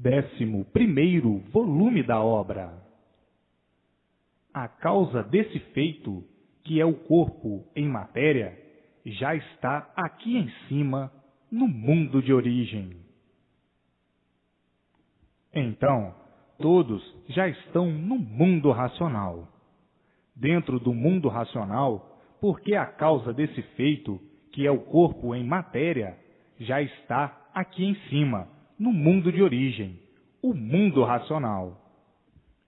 11º volume da obra. A causa desse feito, que é o corpo em matéria, já está aqui em cima, no mundo de origem. Então, todos já estão no mundo racional. Dentro do mundo racional, porque a causa desse feito, que é o corpo em matéria, já está aqui em cima, no mundo de origem, o mundo racional.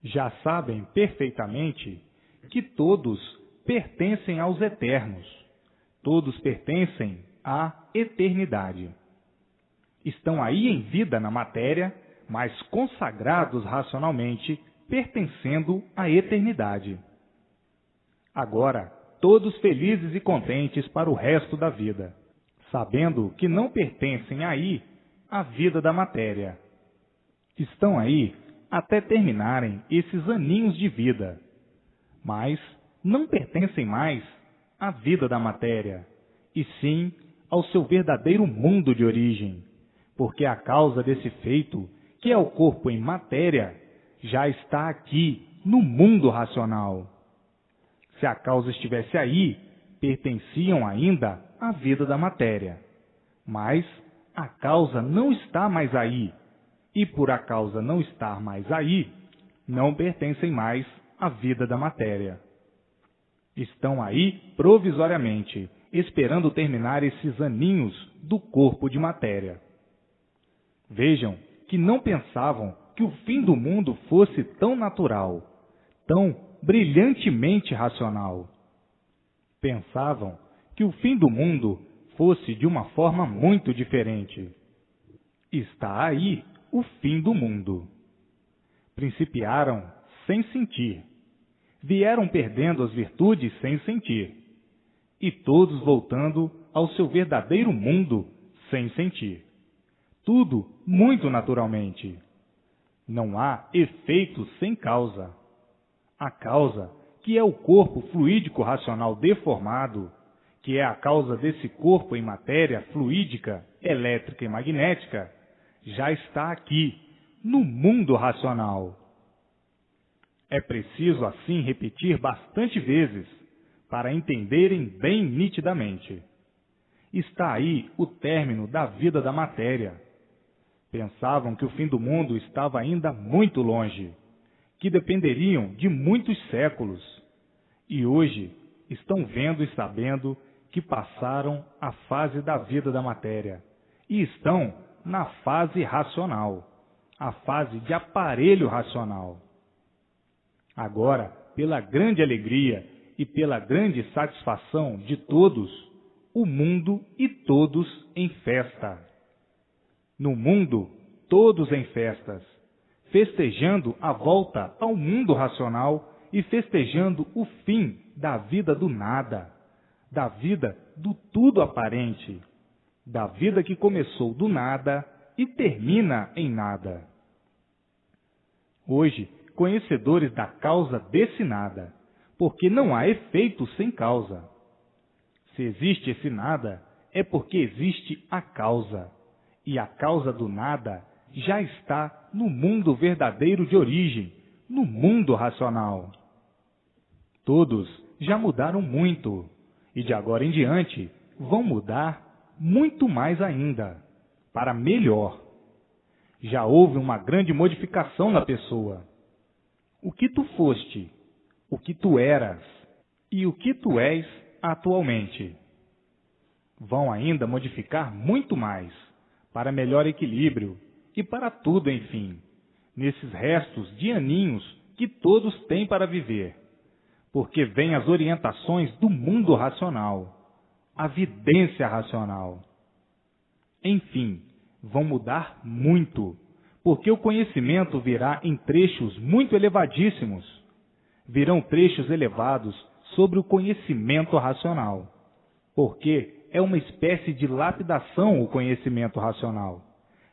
Já sabem perfeitamente que todos pertencem aos eternos, todos pertencem à eternidade. Estão aí em vida na matéria, mas consagrados racionalmente, pertencendo à eternidade. Agora, todos felizes e contentes para o resto da vida, sabendo que não pertencem aí à vida da matéria. Estão aí até terminarem esses aninhos de vida, mas não pertencem mais à vida da matéria, e sim ao seu verdadeiro mundo de origem, porque a causa desse feito, que é o corpo em matéria, já está aqui no mundo racional. Se a causa estivesse aí, pertenciam ainda à vida da matéria. Mas a causa não está mais aí, e por a causa não estar mais aí, não pertencem mais à vida da matéria. Estão aí provisoriamente, esperando terminar esses aninhos do corpo de matéria. Vejam que não pensavam que o fim do mundo fosse tão natural, tão brilhantemente racional. Pensavam que o fim do mundo fosse de uma forma muito diferente. Está aí o fim do mundo. Principiaram sem sentir. Vieram perdendo as virtudes sem sentir. E todos voltando ao seu verdadeiro mundo sem sentir. Tudo muito naturalmente. Não há efeito sem causa. A causa, que é o corpo fluídico racional deformado, que é a causa desse corpo em matéria fluídica, elétrica e magnética, já está aqui, no mundo racional. É preciso, assim, repetir bastante vezes, para entenderem bem nitidamente. Está aí o término da vida da matéria. Pensavam que o fim do mundo estava ainda muito longe, que dependeriam de muitos séculos, e hoje estão vendo e sabendo que passaram a fase da vida da matéria e estão na fase racional, a fase de aparelho racional. Agora, pela grande alegria e pela grande satisfação de todos, o mundo e todos em festa. No mundo, todos em festas, festejando a volta ao mundo racional e festejando o fim da vida do nada, da vida do tudo aparente, da vida que começou do nada e termina em nada. Hoje, conhecedores da causa desse nada, porque não há efeito sem causa. Se existe esse nada, é porque existe a causa, e a causa do nada já está no mundo verdadeiro de origem, no mundo racional. Todos já mudaram muito, e de agora em diante vão mudar muito mais ainda, para melhor. Já houve uma grande modificação na pessoa. O que tu foste, o que tu eras e o que tu és atualmente. Vão ainda modificar muito mais, para melhor equilíbrio e para tudo, enfim, nesses restos de aninhos que todos têm para viver, porque vêm as orientações do mundo racional, a vidência racional. Enfim, vão mudar muito, porque o conhecimento virá em trechos muito elevadíssimos. Virão trechos elevados sobre o conhecimento racional, porque é uma espécie de lapidação o conhecimento racional,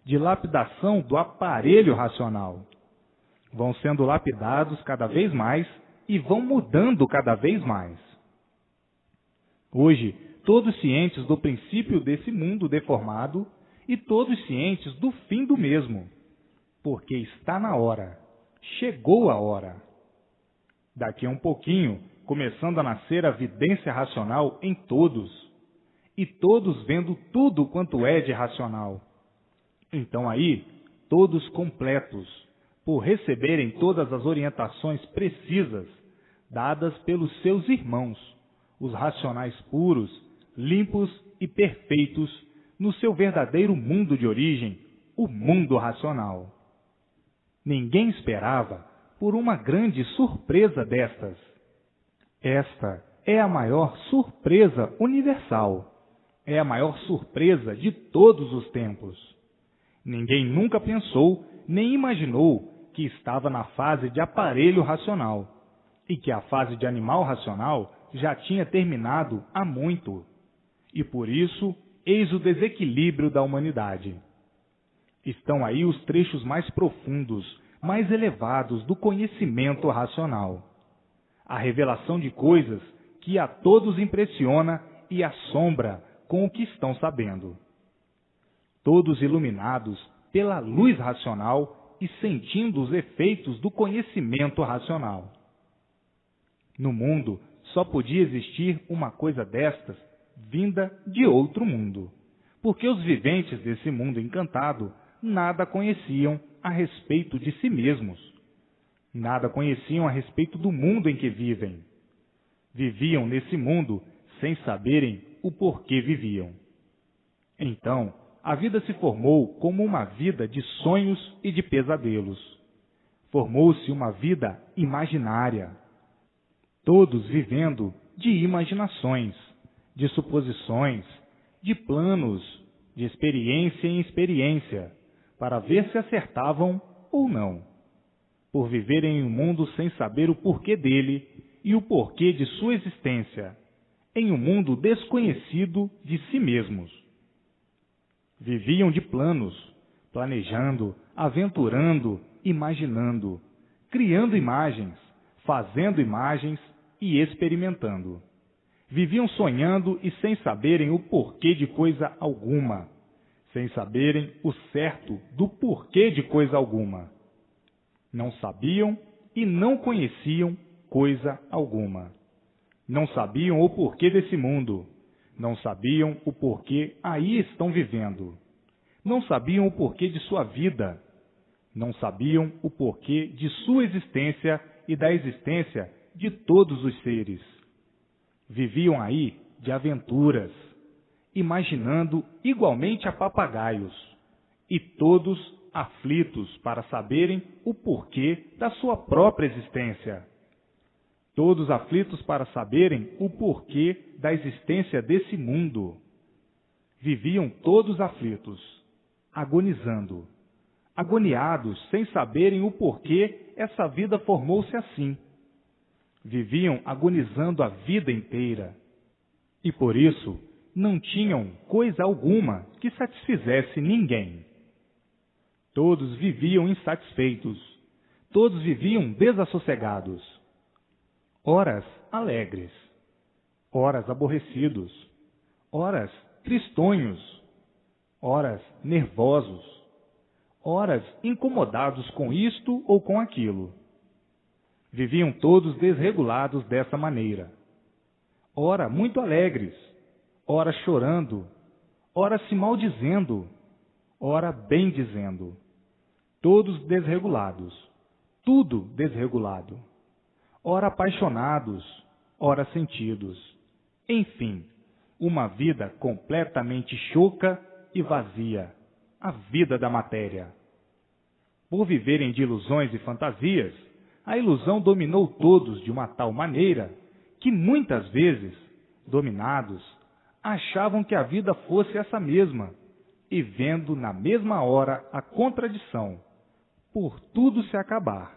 de lapidação do aparelho racional. Vão sendo lapidados cada vez mais e vão mudando cada vez mais. Hoje, todos cientes do princípio desse mundo deformado e todos cientes do fim do mesmo. porque está na hora, chegou a hora. Daqui a um pouquinho, começando a nascer a vidência racional em todos, e todos vendo tudo quanto é de racional. Então aí, todos completos, por receberem todas as orientações precisas, dadas pelos seus irmãos, os racionais puros, limpos e perfeitos, no seu verdadeiro mundo de origem, o mundo racional. Ninguém esperava por uma grande surpresa destas. Esta é a maior surpresa universal. É a maior surpresa de todos os tempos. Ninguém nunca pensou nem imaginou que estava na fase de aparelho racional e que a fase de animal racional já tinha terminado há muito. E por isso, eis o desequilíbrio da humanidade. Estão aí os trechos mais profundos, mais elevados do conhecimento racional. A revelação de coisas que a todos impressiona e assombra com o que estão sabendo. Todos iluminados pela luz racional e sentindo os efeitos do conhecimento racional. No mundo só podia existir uma coisa destas vinda de outro mundo, porque os viventes desse mundo encantado nada conheciam a respeito de si mesmos, nada conheciam a respeito do mundo em que vivem. Viviam nesse mundo sem saberem o porquê viviam. Então, a vida se formou como uma vida de sonhos e de pesadelos. Formou-se uma vida imaginária. Todos vivendo de imaginações, de suposições, de planos, de experiência em experiência, para ver se acertavam ou não. Por viverem em um mundo sem saber o porquê dele e o porquê de sua existência, em um mundo desconhecido de si mesmos. Viviam de planos, planejando, aventurando, imaginando, criando imagens, fazendo imagens e experimentando. Viviam sonhando e sem saberem o porquê de coisa alguma, sem saberem o certo do porquê de coisa alguma. Não sabiam e não conheciam coisa alguma. Não sabiam o porquê desse mundo. Não sabiam o porquê aí estão vivendo. Não sabiam o porquê de sua vida. Não sabiam o porquê de sua existência e da existência de todos os seres. Viviam aí de aventuras, imaginando igualmente a papagaios, e todos aflitos para saberem o porquê da sua própria existência. Todos aflitos para saberem o porquê da existência desse mundo. Viviam todos aflitos, agonizando, agoniados sem saberem o porquê essa vida formou-se assim. Viviam agonizando a vida inteira. E por isso não tinham coisa alguma que satisfizesse ninguém. Todos viviam insatisfeitos. Todos viviam desassossegados. Horas alegres, horas aborrecidos, horas tristonhos, horas nervosos, horas incomodados com isto ou com aquilo. Viviam todos desregulados dessa maneira. Ora muito alegres, ora chorando, ora se maldizendo, ora bendizendo. Todos desregulados, tudo desregulado. Ora apaixonados, ora sentidos. Enfim, uma vida completamente choca e vazia, a vida da matéria. Por viverem de ilusões e fantasias, a ilusão dominou todos de uma tal maneira que muitas vezes, dominados, achavam que a vida fosse essa mesma, e vendo na mesma hora a contradição, por tudo se acabar.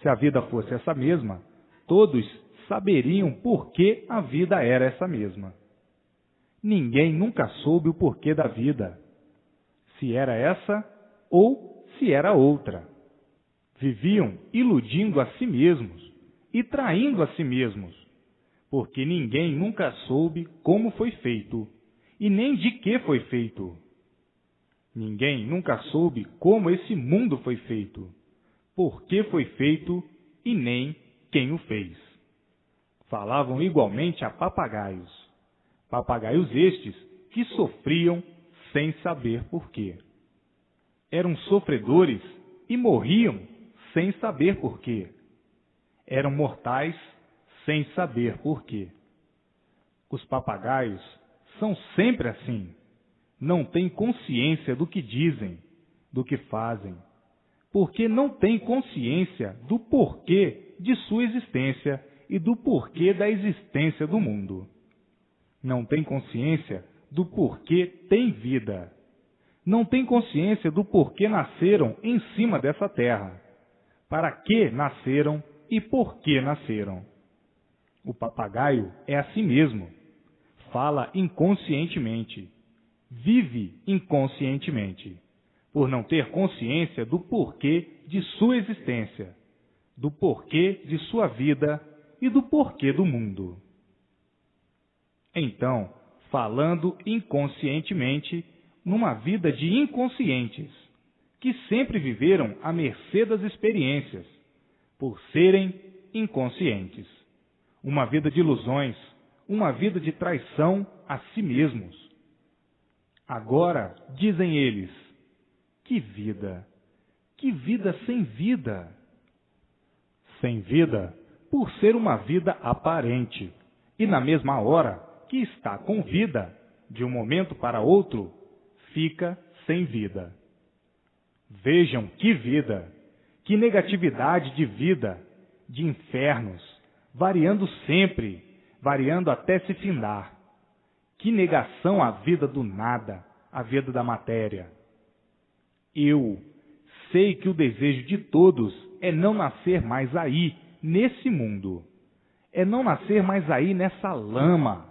Se a vida fosse essa mesma, todos saberiam por que a vida era essa mesma. Ninguém nunca soube o porquê da vida, se era essa ou se era outra. Viviam iludindo a si mesmos e traindo a si mesmos, porque ninguém nunca soube como foi feito e nem de que foi feito. Ninguém nunca soube como esse mundo foi feito, por que foi feito e nem quem o fez. Falavam igualmente a papagaios, papagaios estes que sofriam sem saber por quê. Eram sofredores e morriam sem saber por quê. Eram mortais sem saber por quê. Os papagaios são sempre assim. Não têm consciência do que dizem, do que fazem, porque não têm consciência do porquê de sua existência e do porquê da existência do mundo. Não têm consciência do porquê têm vida. Não têm consciência do porquê nasceram em cima dessa terra, para que nasceram e por que nasceram. O papagaio é assim mesmo. Fala inconscientemente. Vive inconscientemente, por não ter consciência do porquê de sua existência, do porquê de sua vida e do porquê do mundo. Então, falando inconscientemente, numa vida de inconscientes, que sempre viveram à mercê das experiências, por serem inconscientes. Uma vida de ilusões, uma vida de traição a si mesmos. Agora, dizem eles, que vida sem vida. Sem vida, por ser uma vida aparente, e na mesma hora que está com vida, de um momento para outro, fica sem vida. Vejam que vida, que negatividade de vida, de infernos, variando sempre, variando até se findar. Que negação à vida do nada, à vida da matéria. Eu sei que o desejo de todos é não nascer mais aí, nesse mundo. É não nascer mais aí nessa lama.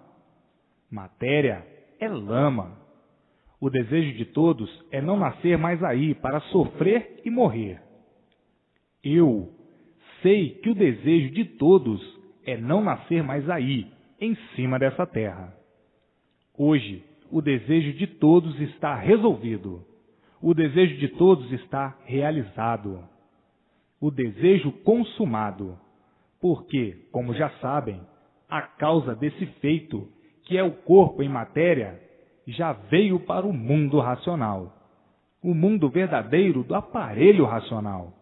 Matéria é lama. O desejo de todos é não nascer mais aí para sofrer e morrer. Eu sei que o desejo de todos é não nascer mais aí, em cima dessa terra. Hoje, o desejo de todos está resolvido. O desejo de todos está realizado. O desejo consumado. Porque, como já sabem, a causa desse feito, que é o corpo em matéria, já veio para o mundo racional. O mundo verdadeiro do aparelho racional.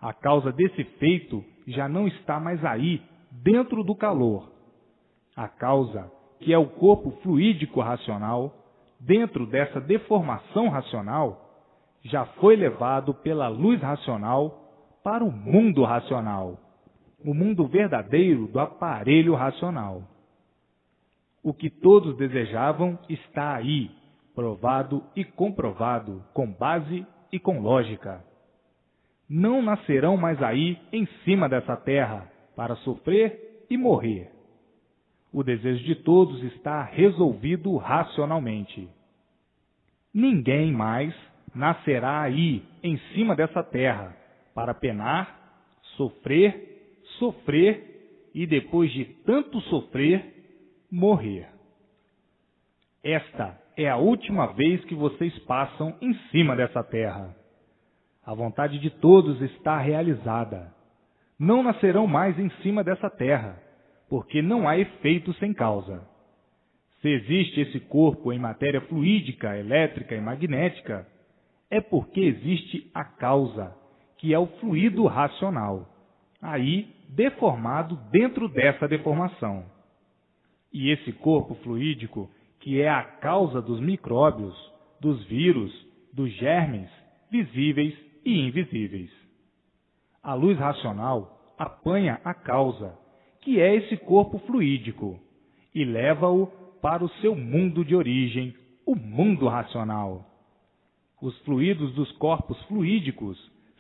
A causa desse feito já não está mais aí, dentro do calor. A causa, que é o corpo fluídico racional, dentro dessa deformação racional, já foi levado pela luz racional para o mundo racional, o mundo verdadeiro do aparelho racional. O que todos desejavam está aí, provado e comprovado, com base e com lógica. Não nascerão mais aí, em cima dessa terra, para sofrer e morrer. O desejo de todos está resolvido racionalmente. Ninguém mais nascerá aí, em cima dessa terra, para penar, sofrer, sofrer e, depois de tanto sofrer, morrer. Esta é a última vez que vocês passam em cima dessa terra. A vontade de todos está realizada. Não nascerão mais em cima dessa terra, porque não há efeito sem causa. Se existe esse corpo em matéria fluídica, elétrica e magnética, é porque existe a causa, que é o fluido racional, aí deformado dentro dessa deformação. E esse corpo fluídico, que é a causa dos micróbios, dos vírus, dos germes, visíveis e invisíveis. A luz racional apanha a causa, que é esse corpo fluídico, e leva-o para o seu mundo de origem, o mundo racional. Os fluidos dos corpos fluídicos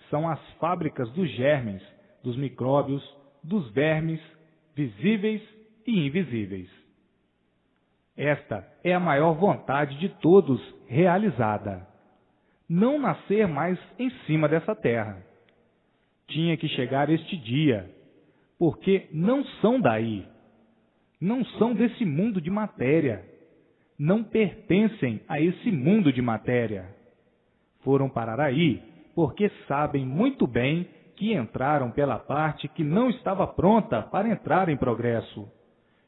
são as fábricas dos germes, dos micróbios, dos vermes, visíveis e invisíveis. Esta é a maior vontade de todos realizada. Não nascer mais em cima dessa terra. Tinha que chegar este dia, porque não são daí, não são desse mundo de matéria, não pertencem a esse mundo de matéria. Foram parar aí porque sabem muito bem que entraram pela parte que não estava pronta para entrar em progresso.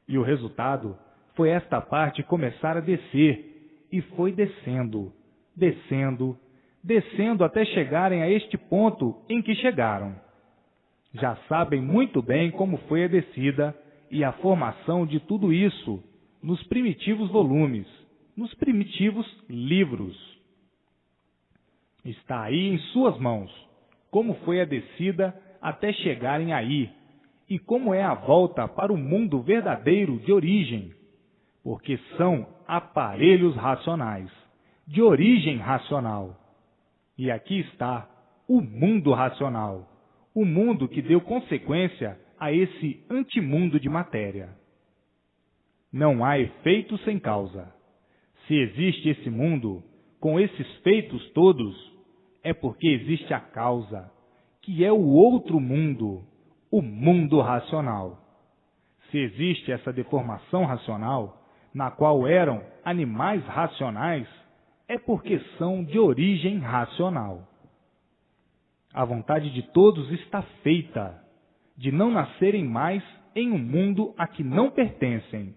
E o resultado foi esta parte começar a descer, e foi descendo, descendo, descendo até chegarem a este ponto em que chegaram. Já sabem muito bem como foi a descida e a formação de tudo isso nos primitivos volumes, nos primitivos livros. Está aí em suas mãos como foi a descida até chegarem aí e como é a volta para o mundo verdadeiro de origem, porque são aparelhos racionais, de origem racional. E aqui está o mundo racional, o mundo que deu consequência a esse antimundo de matéria. Não há efeito sem causa. Se existe esse mundo, com esses feitos todos, é porque existe a causa, que é o outro mundo, o mundo racional. Se existe essa deformação racional, na qual eram animais racionais, é porque são de origem racional. A vontade de todos está feita, de não nascerem mais em um mundo a que não pertencem,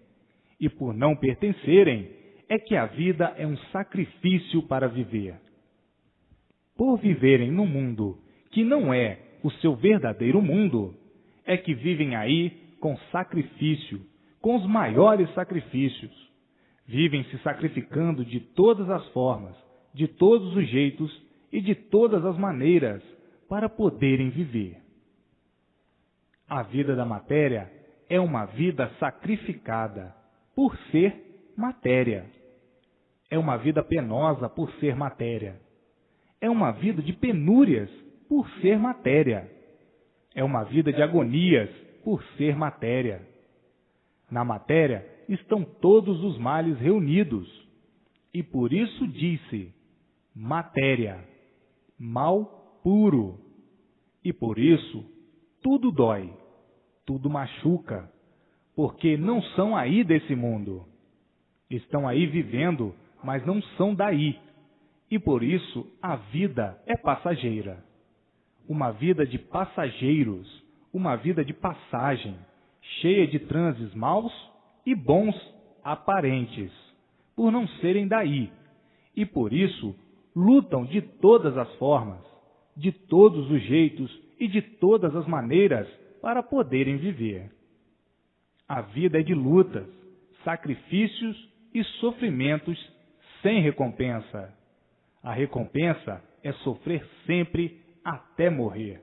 e por não pertencerem, é que a vida é um sacrifício para viver. Por viverem num mundo que não é o seu verdadeiro mundo, é que vivem aí com sacrifício, com os maiores sacrifícios. Vivem se sacrificando de todas as formas, de todos os jeitos e de todas as maneiras para poderem viver. A vida da matéria é uma vida sacrificada por ser matéria. É uma vida penosa por ser matéria. É uma vida de penúrias por ser matéria. É uma vida de agonias por ser matéria. Na matéria estão todos os males reunidos. E por isso disse, matéria, mal puro. E por isso tudo dói, tudo machuca, porque não são aí desse mundo. Estão aí vivendo, mas não são daí. E por isso a vida é passageira. Uma vida de passageiros, uma vida de passagem, cheia de transes maus e bons aparentes, por não serem daí. E por isso lutam de todas as formas, de todos os jeitos e de todas as maneiras para poderem viver. A vida é de lutas, sacrifícios e sofrimentos sem recompensa. A recompensa é sofrer sempre até morrer.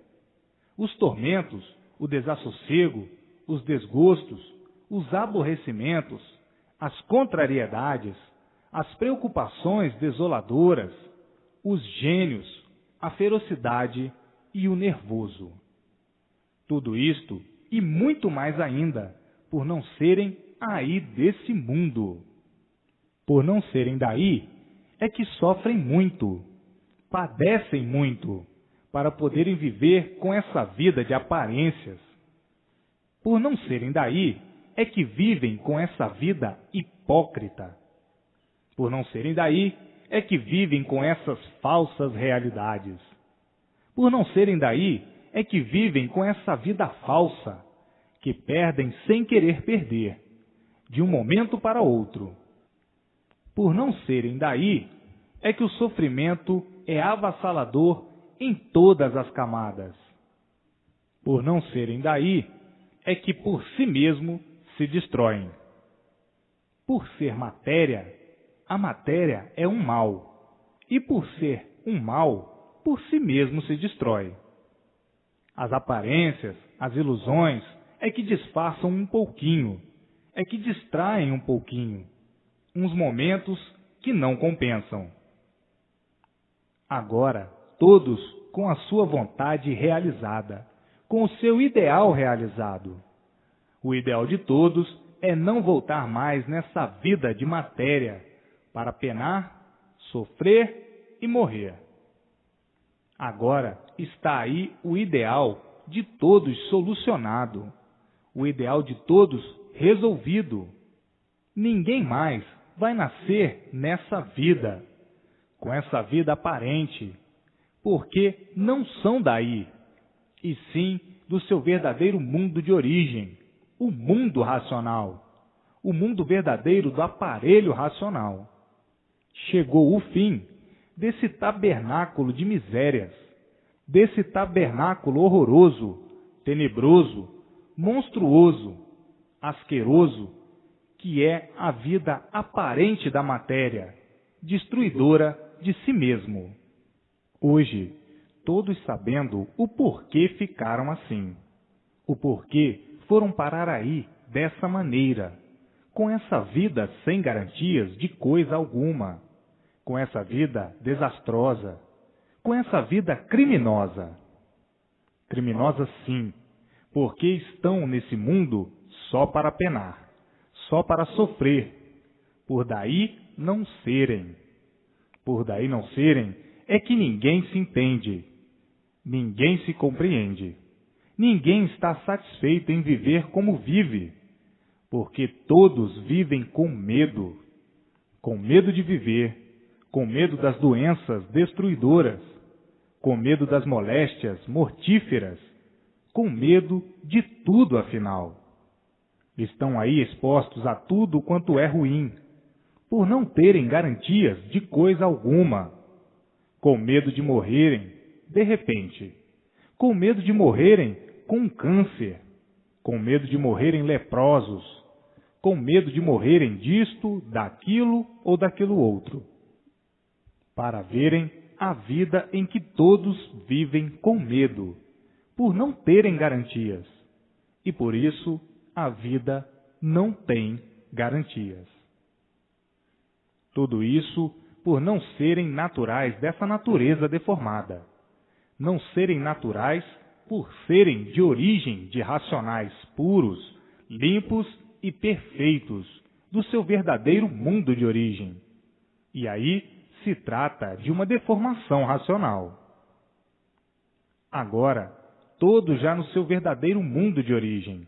Os tormentos, o desassossego, os desgostos, os aborrecimentos, as contrariedades, as preocupações desoladoras, os gênios, a ferocidade e o nervoso. Tudo isto e muito mais ainda, por não serem aí desse mundo. Por não serem daí, é que sofrem muito, padecem muito, para poderem viver com essa vida de aparências. Por não serem daí, é que vivem com essa vida hipócrita. Por não serem daí, é que vivem com essas falsas realidades. Por não serem daí, é que vivem com essa vida falsa, que perdem sem querer perder, de um momento para outro. Por não serem daí, é que o sofrimento é avassalador em todas as camadas. Por não serem daí, é que por si mesmo se destroem. Por ser matéria, a matéria é um mal, e por ser um mal, por si mesmo se destrói. As aparências, as ilusões, é que disfarçam um pouquinho, é que distraem um pouquinho, uns momentos que não compensam. Agora, todos com a sua vontade realizada, com o seu ideal realizado. O ideal de todos é não voltar mais nessa vida de matéria para penar, sofrer e morrer. Agora está aí o ideal de todos solucionado, o ideal de todos resolvido. Ninguém mais vai nascer nessa vida. com essa vida aparente, porque não são daí, e sim do seu verdadeiro mundo de origem, o mundo racional, o mundo verdadeiro do aparelho racional. Chegou o fim desse tabernáculo de misérias, desse tabernáculo horroroso, tenebroso, monstruoso, asqueroso, que é a vida aparente da matéria, destruidora de si mesmo. Hoje, todos sabendo o porquê ficaram assim, o porquê foram parar aí dessa maneira, com essa vida sem garantias de coisa alguma, com essa vida desastrosa, com essa vida criminosa. Criminosa sim, porque estão nesse mundo só para penar, só para sofrer, por daí não serem. Por daí não serem é que ninguém se entende, ninguém se compreende, ninguém está satisfeito em viver como vive, porque todos vivem com medo de viver, com medo das doenças destruidoras, com medo das moléstias mortíferas, com medo de tudo afinal. Estão aí expostos a tudo quanto é ruim, por não terem garantias de coisa alguma, com medo de morrerem de repente, com medo de morrerem com um câncer, com medo de morrerem leprosos, com medo de morrerem disto, daquilo ou daquilo outro, para verem a vida em que todos vivem com medo, por não terem garantias, e por isso a vida não tem garantias. Tudo isso por não serem naturais dessa natureza deformada, não serem naturais por serem de origem de racionais puros, limpos e perfeitos, do seu verdadeiro mundo de origem. E aí se trata de uma deformação racional. Agora, todos já no seu verdadeiro mundo de origem,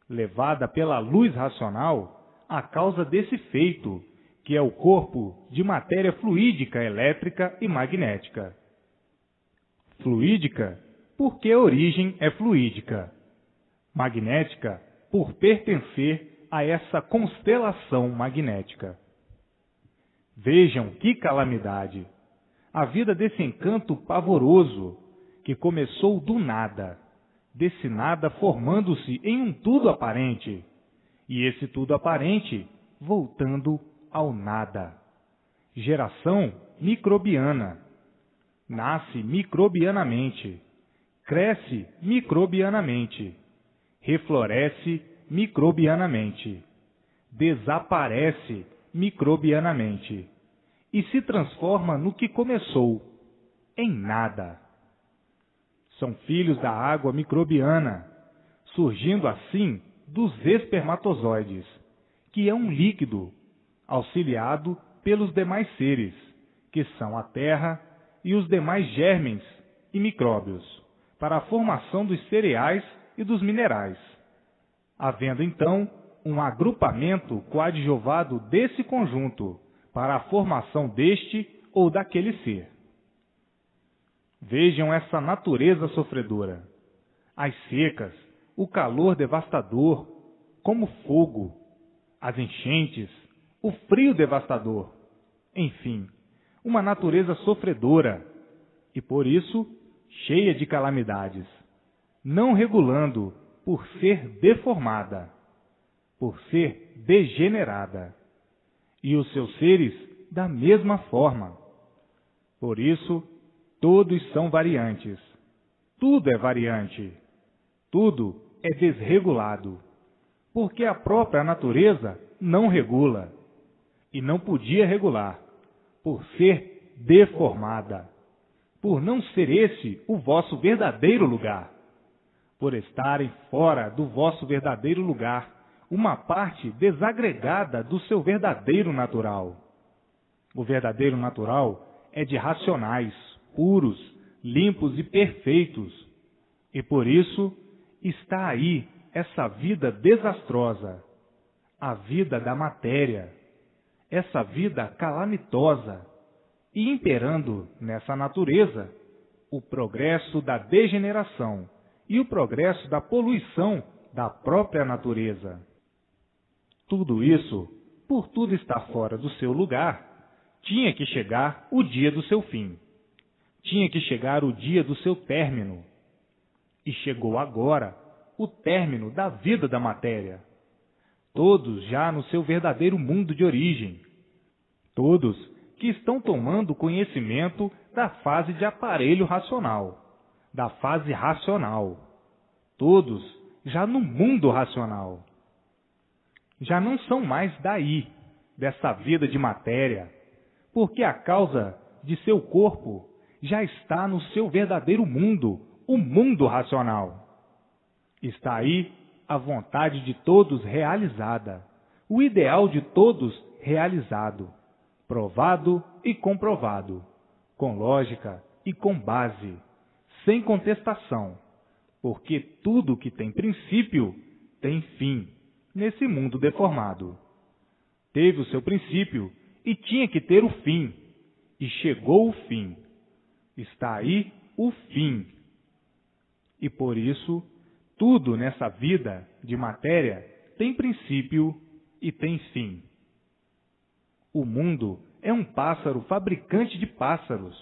levada pela luz racional a causa desse feito, que é o corpo de matéria fluídica, elétrica e magnética. Fluídica, porque a origem é fluídica. Magnética, por pertencer a essa constelação magnética. Vejam que calamidade! A vida desse encanto pavoroso, que começou do nada, desse nada formando-se em um tudo aparente, e esse tudo aparente voltando ao nada. Geração microbiana. Nasce microbianamente, cresce microbianamente, refloresce microbianamente, desaparece microbianamente e se transforma no que começou, em nada. São filhos da água microbiana, surgindo assim dos espermatozoides, que é um líquido auxiliado pelos demais seres, que são a terra e os demais germens e micróbios, para a formação dos cereais e dos minerais, havendo então um agrupamento coadjuvado desse conjunto para a formação deste ou daquele ser. Vejam essa natureza sofredora, as secas, o calor devastador, como fogo, as enchentes, o frio devastador, enfim, uma natureza sofredora e, por isso, cheia de calamidades, não regulando por ser deformada, por ser degenerada, e os seus seres da mesma forma. Por isso, todos são variantes, tudo é variante, tudo é desregulado, porque a própria natureza não regula, e não podia regular, por ser deformada, por não ser esse o vosso verdadeiro lugar, por estarem fora do vosso verdadeiro lugar, uma parte desagregada do seu verdadeiro natural. O verdadeiro natural é de racionais, puros, limpos e perfeitos, e por isso está aí essa vida desastrosa, a vida da matéria, essa vida calamitosa, e imperando nessa natureza o progresso da degeneração e o progresso da poluição da própria natureza. Tudo isso, por tudo estar fora do seu lugar, tinha que chegar o dia do seu fim. Tinha que chegar o dia do seu término. E chegou agora o término da vida da matéria. Todos já no seu verdadeiro mundo de origem. Todos que estão tomando conhecimento da fase de aparelho racional, da fase racional. Todos já no mundo racional. Já não são mais daí, dessa vida de matéria, porque a causa de seu corpo já está no seu verdadeiro mundo, o mundo racional. Está aí a vontade de todos realizada, o ideal de todos realizado, provado e comprovado, com lógica e com base, sem contestação, porque tudo que tem princípio tem fim nesse mundo deformado. Teve o seu princípio e tinha que ter o fim, e chegou o fim. Está aí o fim. E por isso, tudo nessa vida de matéria tem princípio e tem fim. O mundo é um pássaro fabricante de pássaros.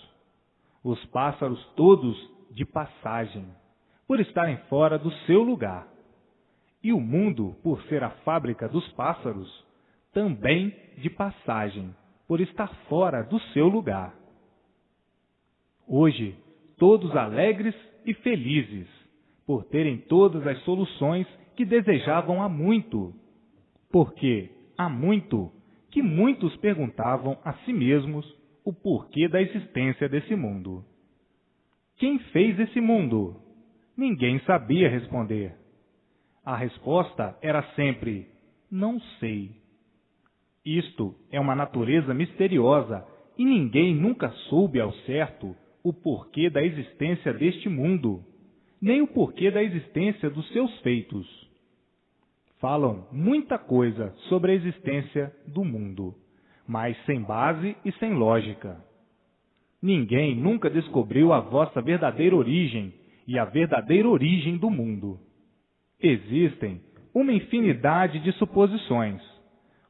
Os pássaros todos de passagem, por estarem fora do seu lugar. E o mundo, por ser a fábrica dos pássaros, também de passagem, por estar fora do seu lugar. Hoje, todos alegres e felizes, por terem todas as soluções que desejavam há muito. Porque há muito que muitos perguntavam a si mesmos o porquê da existência desse mundo. Quem fez esse mundo? Ninguém sabia responder. A resposta era sempre: não sei. Isto é uma natureza misteriosa e ninguém nunca soube ao certo o porquê da existência deste mundo, nem o porquê da existência dos seus feitos. Falam muita coisa sobre a existência do mundo, mas sem base e sem lógica. Ninguém nunca descobriu a vossa verdadeira origem e a verdadeira origem do mundo. Existem uma infinidade de suposições,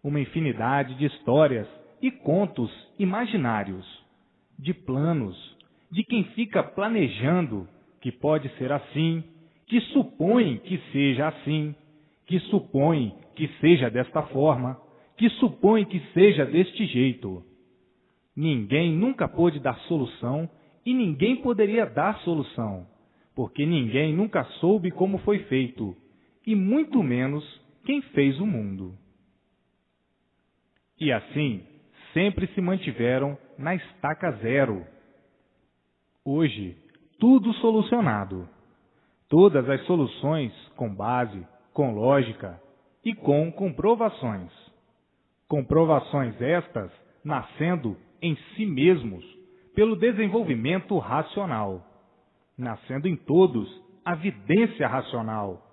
uma infinidade de histórias e contos imaginários, de planos, de quem fica planejando que pode ser assim, que supõe que seja assim, que supõe que seja desta forma, que supõe que seja deste jeito. Ninguém nunca pôde dar solução e ninguém poderia dar solução, porque ninguém nunca soube como foi feito, e muito menos quem fez o mundo. E assim, sempre se mantiveram na estaca zero. Hoje, tudo solucionado. Todas as soluções com base, com lógica e com comprovações. Comprovações estas nascendo em si mesmos pelo desenvolvimento racional, nascendo em todos a vidência racional,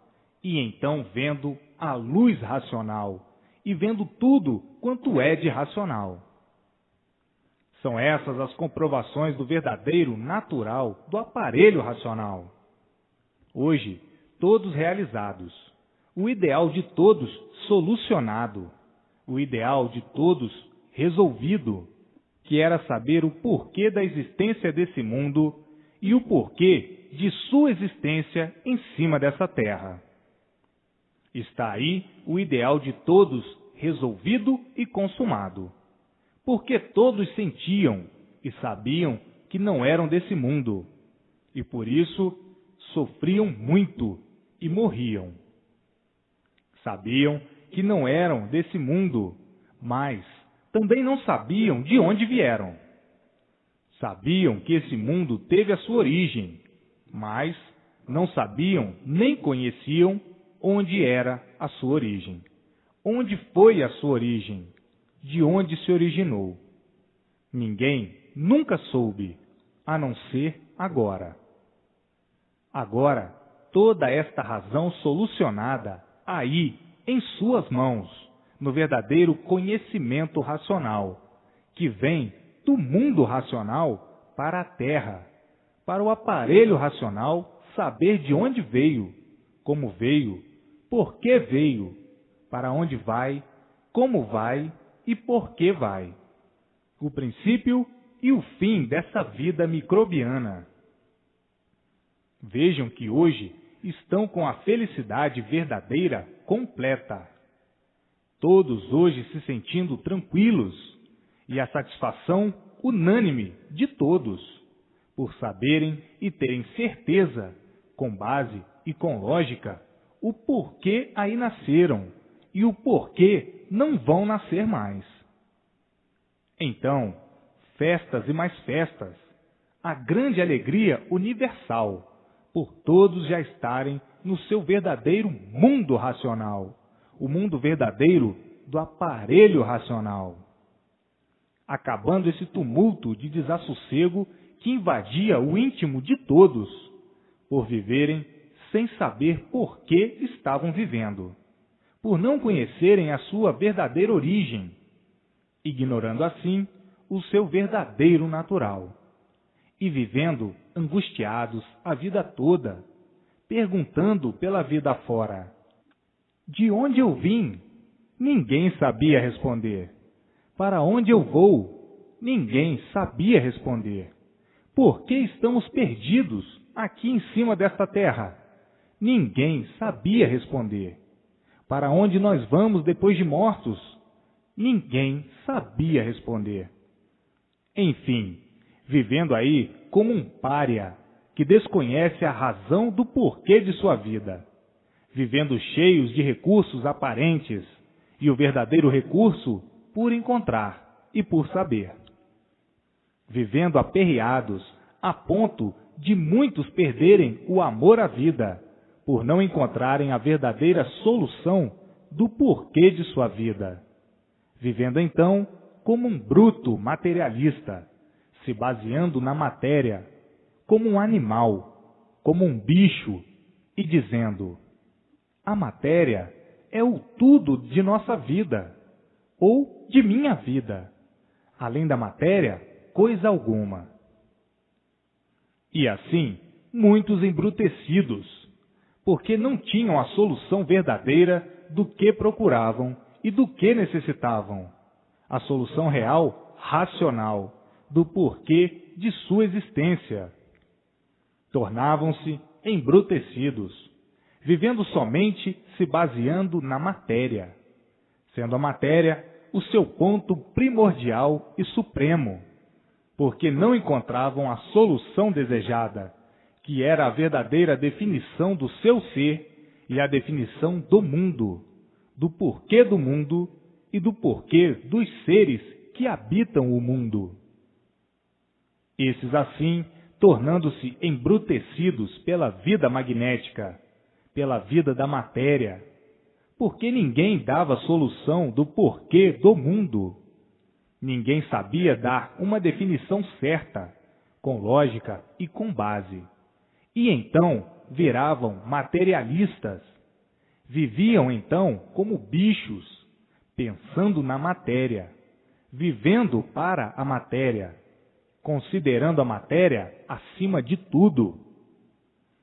e então vendo a luz racional, e vendo tudo quanto é de racional. São essas as comprovações do verdadeiro natural do aparelho racional. Hoje, todos realizados, o ideal de todos solucionado, o ideal de todos resolvido, que era saber o porquê da existência desse mundo e o porquê de sua existência em cima dessa terra. Está aí o ideal de todos resolvido e consumado, porque todos sentiam e sabiam que não eram desse mundo, e por isso sofriam muito e morriam. Sabiam que não eram desse mundo, mas também não sabiam de onde vieram. Sabiam que esse mundo teve a sua origem, mas não sabiam nem conheciam onde era a sua origem, onde foi a sua origem, de onde se originou. Ninguém nunca soube, a não ser agora. Agora, toda esta razão solucionada aí, em suas mãos, no verdadeiro conhecimento racional, que vem do mundo racional para a Terra, para o aparelho racional saber de onde veio, como veio, por que veio, para onde vai, como vai e por que vai. O princípio e o fim dessa vida microbiana. Vejam que hoje estão com a felicidade verdadeira completa. Todos hoje se sentindo tranquilos e a satisfação unânime de todos, por saberem e terem certeza, com base e com lógica, o porquê aí nasceram e o porquê não vão nascer mais. Então, festas e mais festas, a grande alegria universal, por todos já estarem no seu verdadeiro mundo racional, o mundo verdadeiro do aparelho racional. Acabando esse tumulto de desassossego que invadia o íntimo de todos, por viverem sem saber por que estavam vivendo, por não conhecerem a sua verdadeira origem, ignorando assim o seu verdadeiro natural, e vivendo angustiados a vida toda, perguntando pela vida fora. De onde eu vim? Ninguém sabia responder. Para onde eu vou? Ninguém sabia responder. Por que estamos perdidos aqui em cima desta terra? Ninguém sabia responder. Para onde nós vamos depois de mortos? Ninguém sabia responder. Enfim, vivendo aí como um pária que desconhece a razão do porquê de sua vida, vivendo cheios de recursos aparentes e o verdadeiro recurso por encontrar e por saber, vivendo aperreados a ponto de muitos perderem o amor à vida por não encontrarem a verdadeira solução do porquê de sua vida, vivendo então como um bruto materialista, se baseando na matéria, como um animal, como um bicho, e dizendo: a matéria é o tudo de nossa vida, ou de minha vida. Além da matéria, coisa alguma. E assim, muitos embrutecidos, porque não tinham a solução verdadeira do que procuravam e do que necessitavam, a solução real, racional, do porquê de sua existência. Tornavam-se embrutecidos, vivendo somente se baseando na matéria, sendo a matéria o seu ponto primordial e supremo, porque não encontravam a solução desejada, que era a verdadeira definição do seu ser e a definição do mundo, do porquê do mundo e do porquê dos seres que habitam o mundo. Esses assim, tornando-se embrutecidos pela vida magnética, pela vida da matéria, porque ninguém dava solução do porquê do mundo. Ninguém sabia dar uma definição certa, com lógica e com base. E então viravam materialistas. Viviam então como bichos, pensando na matéria, vivendo para a matéria, considerando a matéria acima de tudo,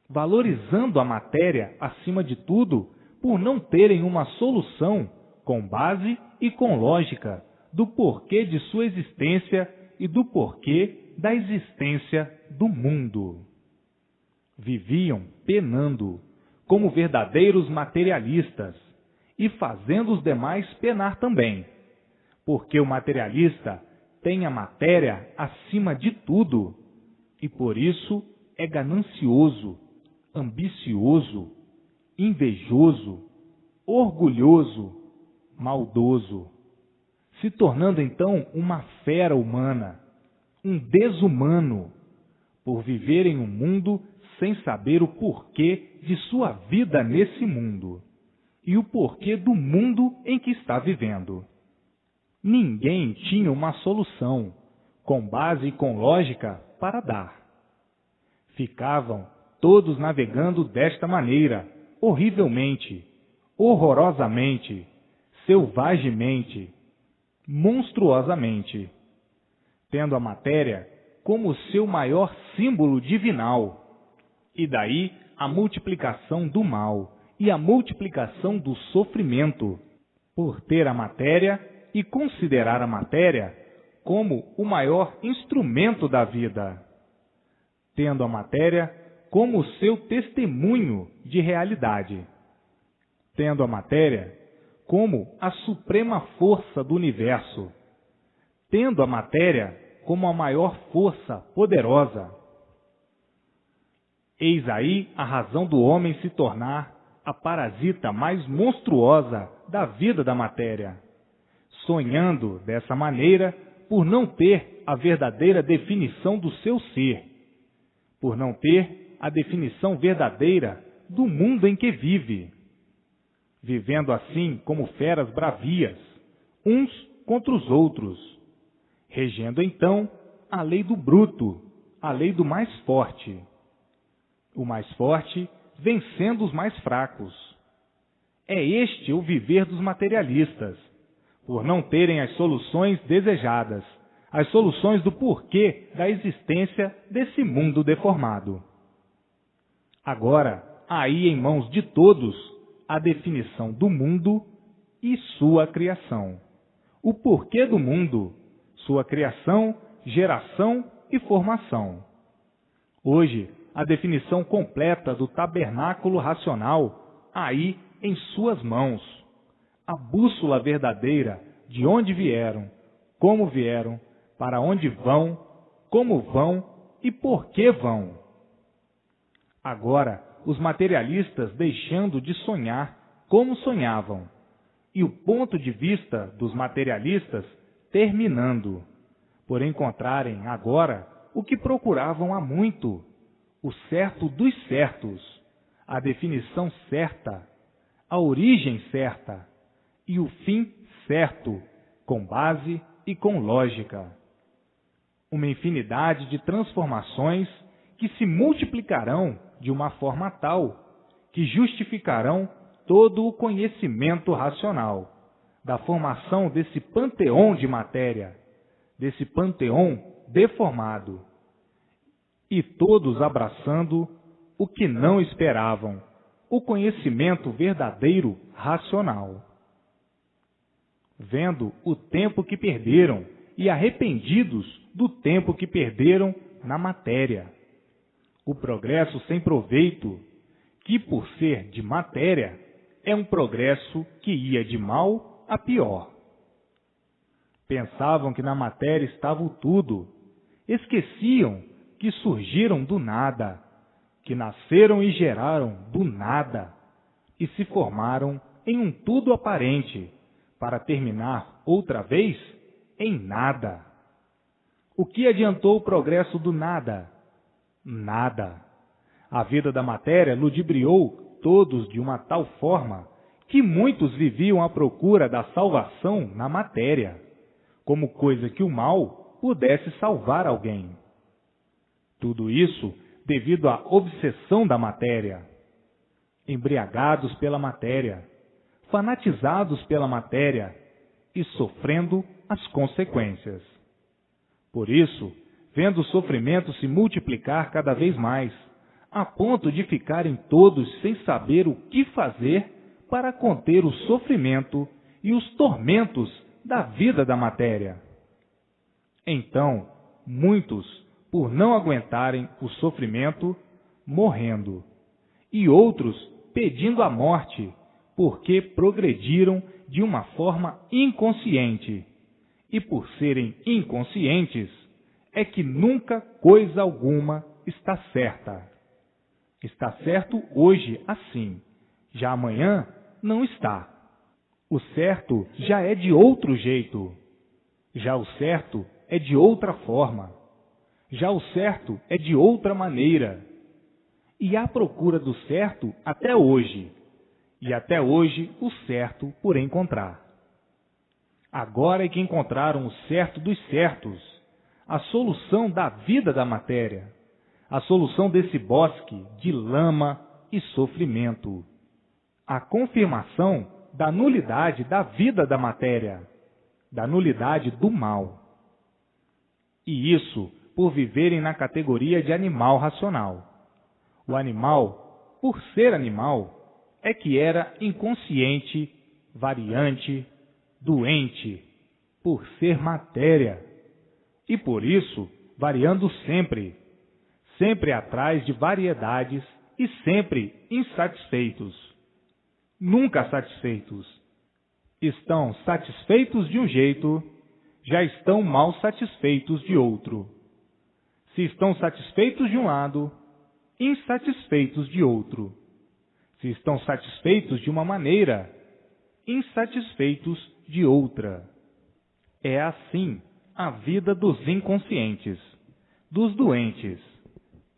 valorizando a matéria acima de tudo por não terem uma solução com base e com lógica do porquê de sua existência e do porquê da existência do mundo. Viviam penando como verdadeiros materialistas e fazendo os demais penar também, porque o materialista tem a matéria acima de tudo e por isso é ganancioso, ambicioso, invejoso, orgulhoso, maldoso, se tornando então uma fera humana, um desumano, por viver em um mundo sem saber o porquê de sua vida nesse mundo e o porquê do mundo em que está vivendo. Ninguém tinha uma solução, com base e com lógica, para dar. Ficavam todos navegando desta maneira, horrivelmente, horrorosamente, selvagemente, monstruosamente, tendo a matéria como seu maior símbolo divinal, e daí a multiplicação do mal e a multiplicação do sofrimento, por ter a matéria e considerar a matéria como o maior instrumento da vida, tendo a matéria como seu testemunho de realidade, tendo a matéria como a suprema força do universo, tendo a matéria como a maior força poderosa. Eis aí a razão do homem se tornar a parasita mais monstruosa da vida da matéria, sonhando dessa maneira por não ter a verdadeira definição do seu ser, por não ter a definição verdadeira do mundo em que vive, vivendo assim como feras bravias, uns contra os outros, regendo então a lei do bruto, a lei do mais forte, o mais forte vencendo os mais fracos. É este o viver dos materialistas, por não terem as soluções desejadas, as soluções do porquê da existência desse mundo deformado. Agora, há aí em mãos de todos a definição do mundo e sua criação, o porquê do mundo, sua criação, geração e formação. Hoje, a definição completa do tabernáculo racional aí em suas mãos, a bússola verdadeira de onde vieram, como vieram, para onde vão, como vão e por que vão. Agora, os materialistas deixando de sonhar como sonhavam, e o ponto de vista dos materialistas terminando, por encontrarem agora o que procuravam há muito, o certo dos certos, a definição certa, a origem certa e o fim certo, com base e com lógica. Uma infinidade de transformações que se multiplicarão de uma forma tal que justificarão todo o conhecimento racional da formação desse panteão de matéria, desse panteão deformado, e todos abraçando o que não esperavam, o conhecimento verdadeiro racional. Vendo o tempo que perderam e arrependidos do tempo que perderam na matéria, o progresso sem proveito, que por ser de matéria, é um progresso que ia de mal a pior. Pensavam que na matéria estava o tudo, esqueciam que surgiram do nada, que nasceram e geraram do nada, e se formaram em um tudo aparente, para terminar outra vez em nada. O que adiantou o progresso do nada? Nada. A vida da matéria ludibriou todos de uma tal forma que muitos viviam à procura da salvação na matéria, como coisa que o mal pudesse salvar alguém. Tudo isso devido à obsessão da matéria. Embriagados pela matéria, fanatizados pela matéria e sofrendo as consequências. Por isso, vendo o sofrimento se multiplicar cada vez mais, a ponto de ficarem todos sem saber o que fazer para conter o sofrimento e os tormentos da vida da matéria. Então, muitos, por não aguentarem o sofrimento, morrendo, e outros pedindo a morte, porque progrediram de uma forma inconsciente, e por serem inconscientes, é que nunca coisa alguma está certa. Está certo hoje assim, já amanhã não está. O certo já é de outro jeito, já o certo é de outra forma, já o certo é de outra maneira. E há procura do certo até hoje, e até hoje o certo por encontrar. Agora é que encontraram o certo dos certos, a solução da vida da matéria, a solução desse bosque de lama e sofrimento, a confirmação da nulidade da vida da matéria, da nulidade do mal. e isso por viverem na categoria de animal racional. O animal, por ser animal, é que era inconsciente, variante, doente, por ser matéria, e por isso variando sempre, sempre atrás de variedades e sempre insatisfeitos, nunca satisfeitos. Estão satisfeitos de um jeito, já estão mal satisfeitos de outro. Se estão satisfeitos de um lado, insatisfeitos de outro. Se estão satisfeitos de uma maneira, insatisfeitos de outra. É assim a vida dos inconscientes, dos doentes,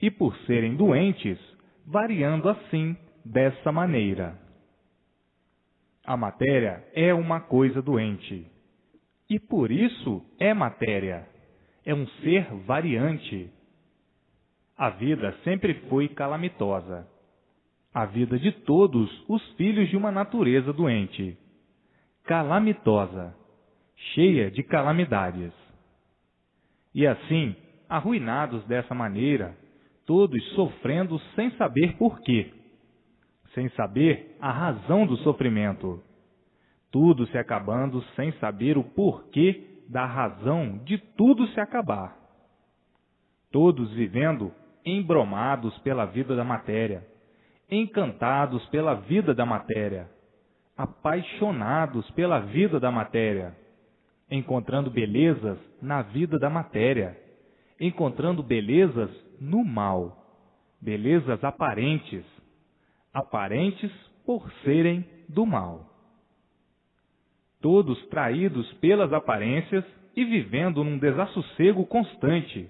e por serem doentes, variando assim dessa maneira. A matéria é uma coisa doente, e por isso é matéria, é um ser variante. A vida sempre foi calamitosa. A vida de todos os filhos de uma natureza doente, calamitosa, cheia de calamidades. E assim, arruinados dessa maneira, todos sofrendo sem saber porquê, sem saber a razão do sofrimento, tudo se acabando sem saber o porquê da razão de tudo se acabar. Todos vivendo embromados pela vida da matéria, encantados pela vida da matéria, apaixonados pela vida da matéria, encontrando belezas na vida da matéria, encontrando belezas no mal, belezas aparentes, aparentes por serem do mal. Todos traídos pelas aparências e vivendo num desassossego constante,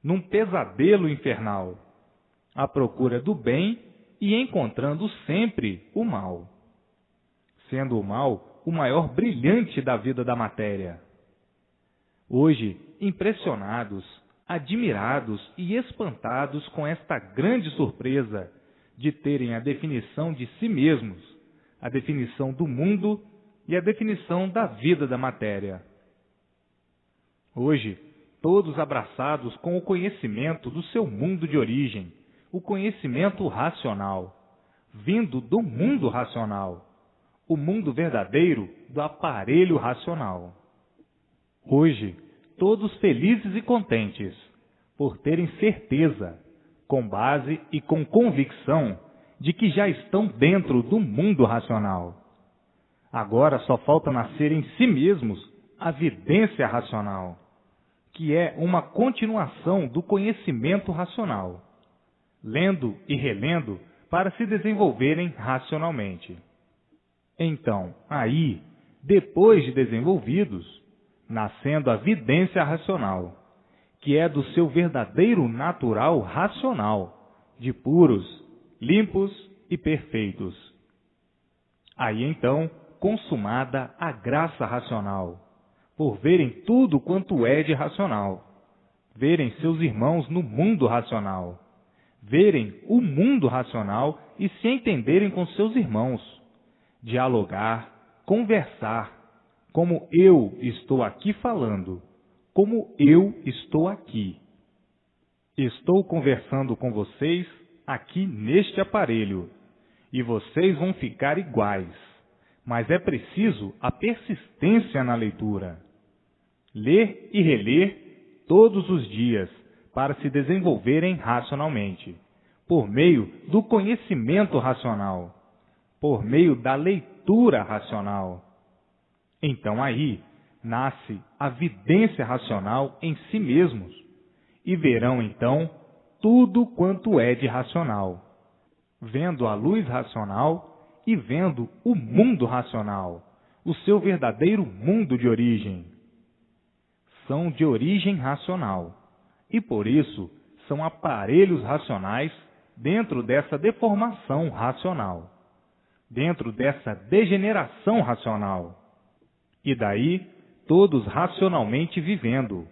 num pesadelo infernal, à procura do bem e encontrando sempre o mal, sendo o mal o maior brilhante da vida da matéria. Hoje, impressionados, admirados e espantados com esta grande surpresa de terem a definição de si mesmos, a definição do mundo e a definição da vida da matéria. Hoje, todos abraçados com o conhecimento do seu mundo de origem, o conhecimento racional, vindo do mundo racional, o mundo verdadeiro do aparelho racional. Hoje, todos felizes e contentes, por terem certeza, com base e com convicção, de que já estão dentro do mundo racional. Agora só falta nascer em si mesmos a vidência racional, que é uma continuação do conhecimento racional, lendo e relendo para se desenvolverem racionalmente. Então, aí, depois de desenvolvidos, nascendo a vidência racional, que é do seu verdadeiro natural racional, de puros, limpos e perfeitos. Aí então, consumada a graça racional, por verem tudo quanto é de racional, verem seus irmãos no mundo racional, verem o mundo racional e se entenderem com seus irmãos, dialogar, conversar, como eu estou aqui falando, como eu estou aqui. Estou conversando com vocês aqui neste aparelho, e vocês vão ficar iguais, mas é preciso a persistência na leitura. Ler e reler todos os dias, para se desenvolverem racionalmente, por meio do conhecimento racional, por meio da leitura racional. Então aí nasce a vidência racional em si mesmos, e verão então tudo quanto é de racional, vendo a luz racional e vendo o mundo racional, o seu verdadeiro mundo de origem. São de origem racional, e por isso são aparelhos racionais dentro dessa deformação racional, dentro dessa degeneração racional. E daí, todos racionalmente vivendo,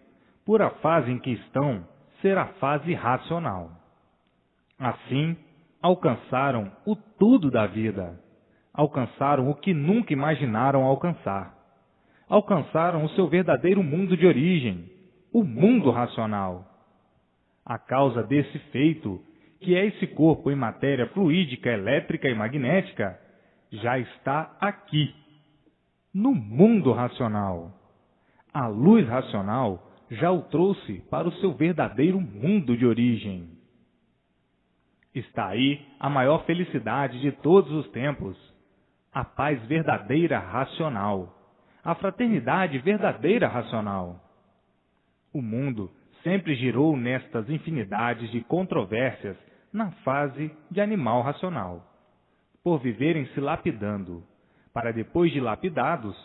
por a fase em que estão ser a fase racional. Assim, alcançaram o tudo da vida, alcançaram o que nunca imaginaram alcançar, alcançaram o seu verdadeiro mundo de origem, o mundo racional. A causa desse feito, que é esse corpo em matéria fluídica, elétrica e magnética, já está aqui, no mundo racional. A luz racional já o trouxe para o seu verdadeiro mundo de origem. Está aí a maior felicidade de todos os tempos, a paz verdadeira racional, a fraternidade verdadeira racional. O mundo sempre girou nestas infinidades de controvérsias na fase de animal racional, por viverem se lapidando, para depois de lapidados,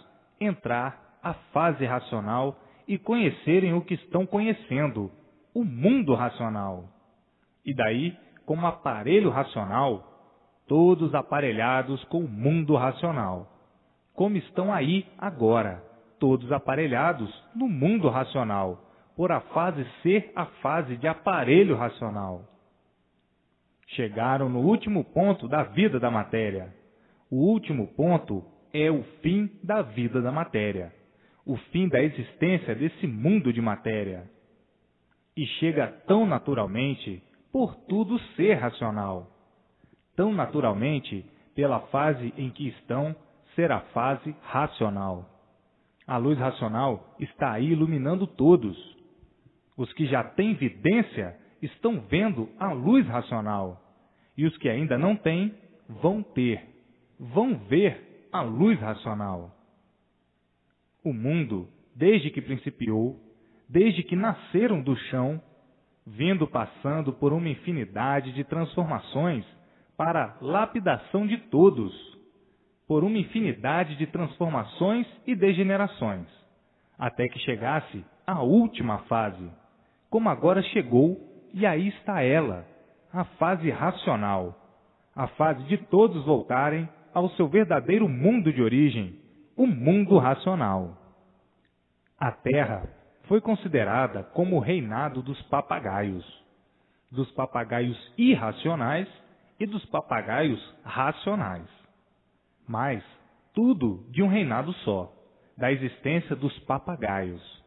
entrar à fase racional e conhecerem o que estão conhecendo, o mundo racional. E daí, como aparelho racional, todos aparelhados com o mundo racional, como estão aí agora, todos aparelhados no mundo racional, por a fase ser a fase de aparelho racional. Chegaram no último ponto da vida da matéria. O último ponto é o fim da vida da matéria, o fim da existência desse mundo de matéria. E chega tão naturalmente por tudo ser racional, tão naturalmente pela fase em que estão ser a fase racional. A luz racional está aí iluminando todos. Os que já têm vidência estão vendo a luz racional, e os que ainda não têm vão ter, vão ver a luz racional. O mundo, desde que principiou, desde que nasceram do chão, vindo passando por uma infinidade de transformações para a lapidação de todos, por uma infinidade de transformações e degenerações, até que chegasse a última fase, como agora chegou, e aí está ela, a fase racional, a fase de todos voltarem ao seu verdadeiro mundo de origem, o mundo racional. A Terra foi considerada como o reinado dos papagaios irracionais e dos papagaios racionais. Mas tudo de um reinado só, da existência dos papagaios.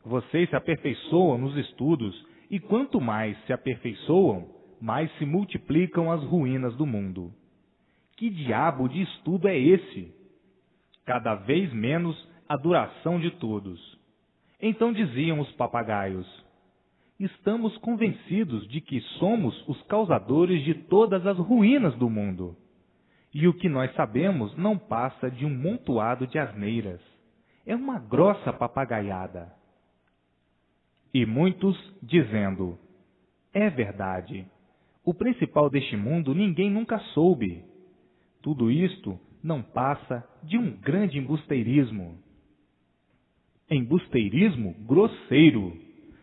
Vocês se aperfeiçoam nos estudos e quanto mais se aperfeiçoam, mais se multiplicam as ruínas do mundo. Que diabo de estudo é esse? Cada vez menos a duração de todos. Então diziam os papagaios: estamos convencidos de que somos os causadores de todas as ruínas do mundo. E o que nós sabemos não passa de um montoado de asneiras. É uma grossa papagaiada. E muitos dizendo: é verdade. O principal deste mundo ninguém nunca soube. Tudo isto não passa de um grande embusteirismo. Embusteirismo grosseiro,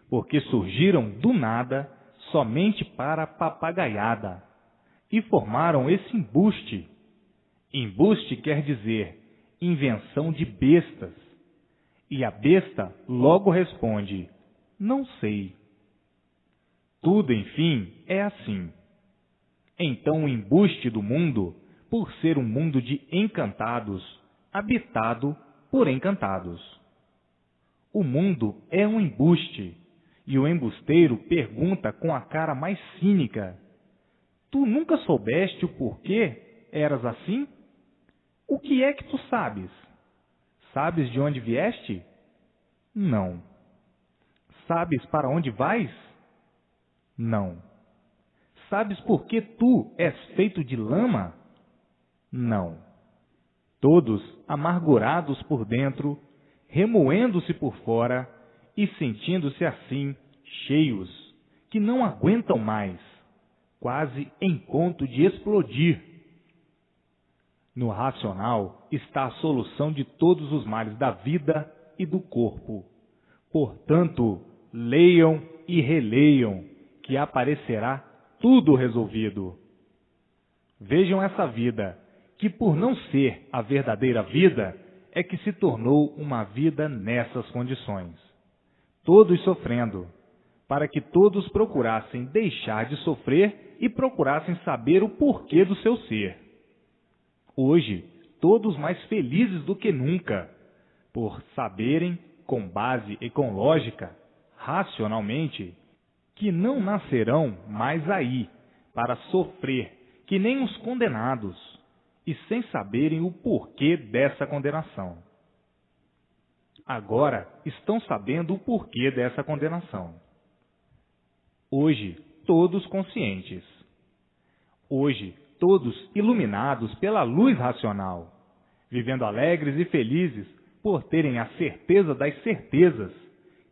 porque surgiram do nada somente para a papagaiada e formaram esse embuste. Embuste quer dizer invenção de bestas. E a besta logo responde: não sei. Tudo, enfim, é assim. Então o embuste do mundo, por ser um mundo de encantados, habitado por encantados. O mundo é um embuste, e o embusteiro pergunta com a cara mais cínica: tu nunca soubeste o porquê eras assim? O que é que tu sabes? Sabes de onde vieste? Não. Sabes para onde vais? Não. Sabes por que tu és feito de lama? Não. Todos amargurados por dentro, remoendo-se por fora e sentindo-se assim cheios, que não aguentam mais, quase em ponto de explodir. No racional está a solução de todos os males da vida e do corpo. Portanto, leiam e releiam, que aparecerá tudo resolvido. Vejam essa vida, que por não ser a verdadeira vida, é que se tornou uma vida nessas condições. Todos sofrendo, para que todos procurassem deixar de sofrer e procurassem saber o porquê do seu ser. Hoje, todos mais felizes do que nunca, por saberem com base e com lógica, racionalmente, que não nascerão mais aí para sofrer que nem os condenados, e sem saberem o porquê dessa condenação. Agora estão sabendo o porquê dessa condenação. Hoje, todos conscientes. Hoje, todos iluminados pela luz racional, vivendo alegres e felizes por terem a certeza das certezas,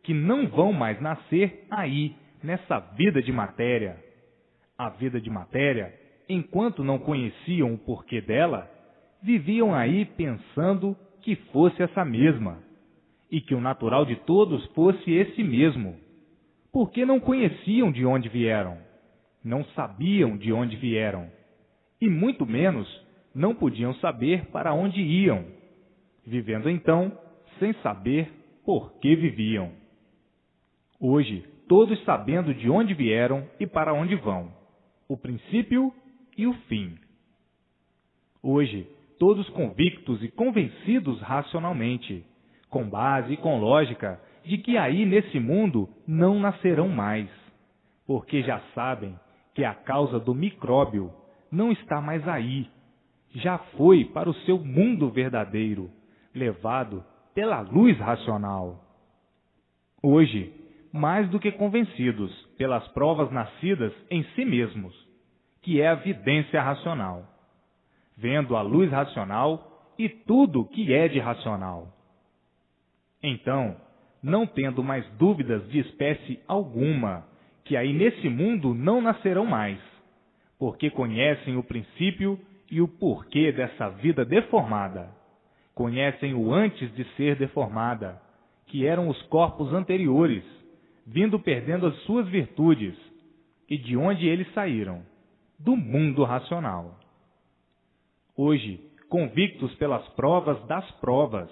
que não vão mais nascer aí, nessa vida de matéria. A vida de matéria, enquanto não conheciam o porquê dela, viviam aí pensando que fosse essa mesma, e que o natural de todos fosse esse mesmo, porque não conheciam de onde vieram, não sabiam de onde vieram, e muito menos não podiam saber para onde iam, vivendo então sem saber por que viviam. Hoje, todos sabendo de onde vieram e para onde vão, o princípio e o fim. Hoje, todos convictos e convencidos racionalmente, com base e com lógica, de que aí nesse mundo não nascerão mais, porque já sabem que a causa do micróbio não está mais aí, já foi para o seu mundo verdadeiro, levado pela luz racional. Hoje, mais do que convencidos pelas provas nascidas em si mesmos, que é a vidência racional, vendo a luz racional e tudo que é de racional. Então, não tendo mais dúvidas de espécie alguma, que aí nesse mundo não nascerão mais, porque conhecem o princípio e o porquê dessa vida deformada, conhecem o antes de ser deformada, que eram os corpos anteriores, vindo perdendo as suas virtudes, e de onde eles saíram, do mundo racional. Hoje, convictos pelas provas das provas,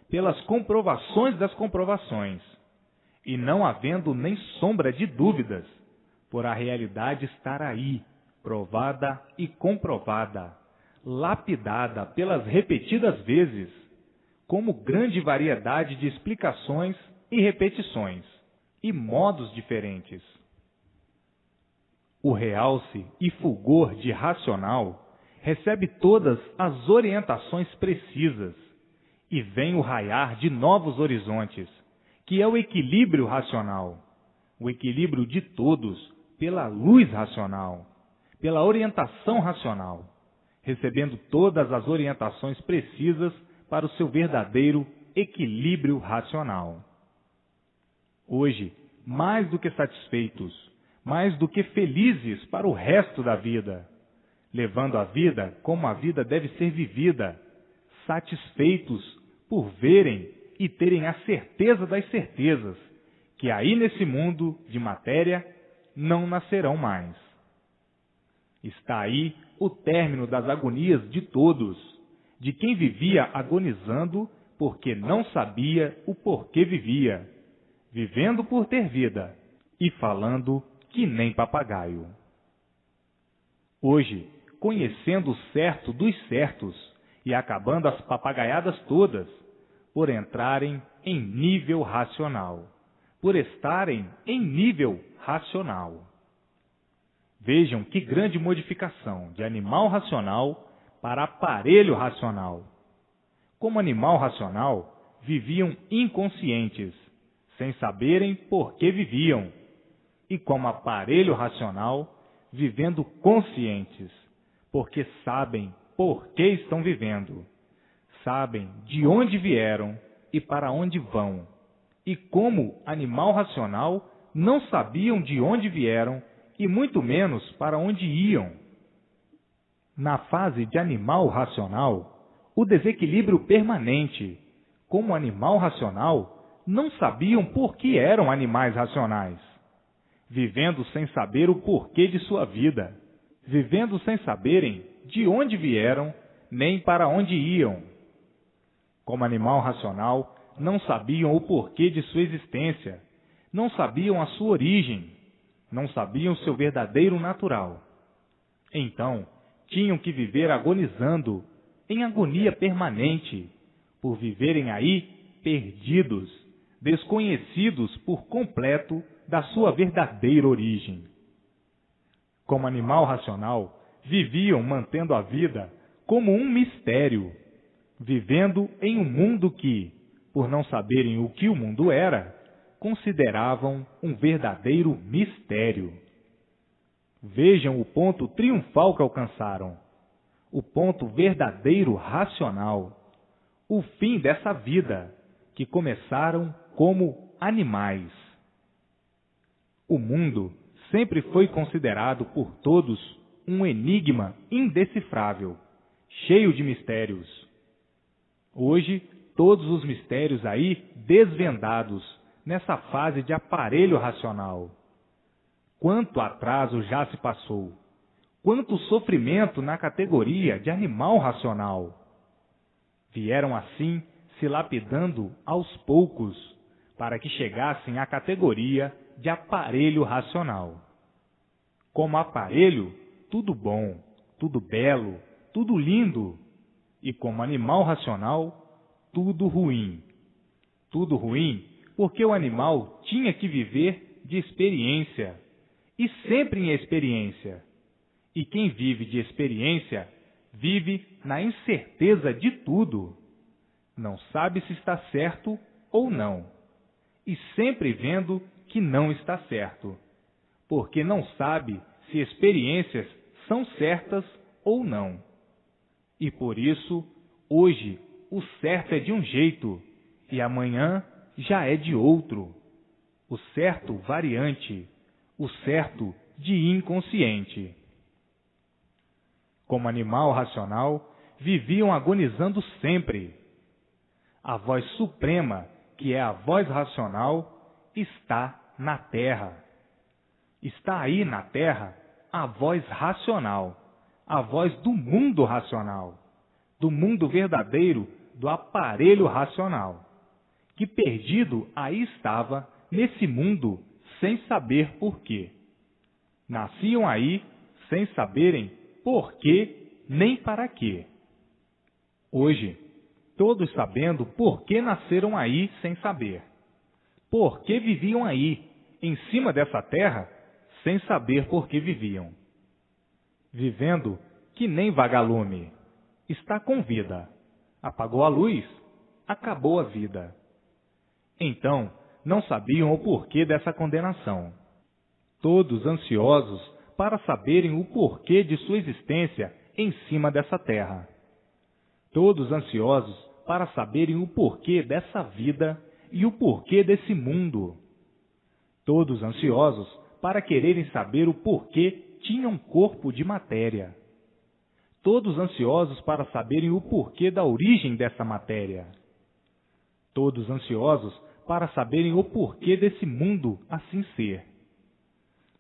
pelas comprovações das comprovações, e não havendo nem sombra de dúvidas, por a realidade estar aí, provada e comprovada, lapidada pelas repetidas vezes, como grande variedade de explicações e repetições, e modos diferentes. O realce e fulgor de racional recebe todas as orientações precisas, e vem o raiar de novos horizontes, que é o equilíbrio racional, o equilíbrio de todos pela luz racional, pela orientação racional, recebendo todas as orientações precisas para o seu verdadeiro equilíbrio racional. Hoje, mais do que satisfeitos, mais do que felizes para o resto da vida, levando a vida como a vida deve ser vivida, satisfeitos por verem e terem a certeza das certezas, que aí nesse mundo de matéria não nascerão mais. Está aí o término das agonias de todos, de quem vivia agonizando porque não sabia o porquê vivia, vivendo por ter vida e falando que nem papagaio. Hoje, conhecendo o certo dos certos e acabando as papagaiadas todas, por entrarem em nível racional, por estarem em nível racional. Vejam que grande modificação de animal racional para aparelho racional. Como animal racional, viviam inconscientes, sem saberem por que viviam, e como aparelho racional, vivendo conscientes, porque sabem por que estão vivendo, sabem de onde vieram e para onde vão, e como animal racional não sabiam de onde vieram e muito menos para onde iam. Na fase de animal racional, o desequilíbrio permanente, como animal racional, não sabiam por que eram animais racionais, vivendo sem saber o porquê de sua vida, vivendo sem saberem de onde vieram nem para onde iam. Como animal racional, não sabiam o porquê de sua existência, não sabiam a sua origem, não sabiam seu verdadeiro natural. Então, tinham que viver agonizando, em agonia permanente, por viverem aí perdidos, desconhecidos por completo da sua verdadeira origem. Como animal racional, viviam mantendo a vida como um mistério, vivendo em um mundo que, por não saberem o que o mundo era, consideravam um verdadeiro mistério. Vejam o ponto triunfal que alcançaram, o ponto verdadeiro racional, o fim dessa vida, que começaram como animais. O mundo sempre foi considerado por todos um enigma indecifrável, cheio de mistérios. Hoje, todos os mistérios aí desvendados nessa fase de aparelho racional. Quanto atraso já se passou! Quanto sofrimento na categoria de animal racional! Vieram assim se lapidando aos poucos, para que chegassem à categoria de aparelho racional. Como aparelho, tudo bom, tudo belo, tudo lindo, e como animal racional, tudo ruim. Tudo ruim porque o animal tinha que viver de experiência, e sempre em experiência. E quem vive de experiência, vive na incerteza de tudo. Não sabe se está certo ou não, e sempre vendo que não está certo, porque não sabe se experiências são certas ou não. E por isso, hoje, o certo é de um jeito, e amanhã já é de outro. O certo variante, o certo de inconsciente. Como animal racional, viviam agonizando sempre. A voz suprema, que é a voz racional, está na Terra. Está aí na Terra a voz racional, a voz do mundo racional, do mundo verdadeiro, do aparelho racional, que perdido aí estava nesse mundo sem saber por quê. Nasciam aí sem saberem por quê nem para quê. Hoje, todos sabendo por que nasceram aí sem saber, por que viviam aí, em cima dessa terra, sem saber por que viviam. Vivendo que nem vagalume, está com vida, apagou a luz, acabou a vida. Então, não sabiam o porquê dessa condenação. Todos ansiosos para saberem o porquê de sua existência em cima dessa terra. Todos ansiosos para saberem o porquê dessa vida e o porquê desse mundo. Todos ansiosos para quererem saber o porquê tinham corpo de matéria. Todos ansiosos para saberem o porquê da origem dessa matéria. Todos ansiosos para saberem o porquê desse mundo assim ser.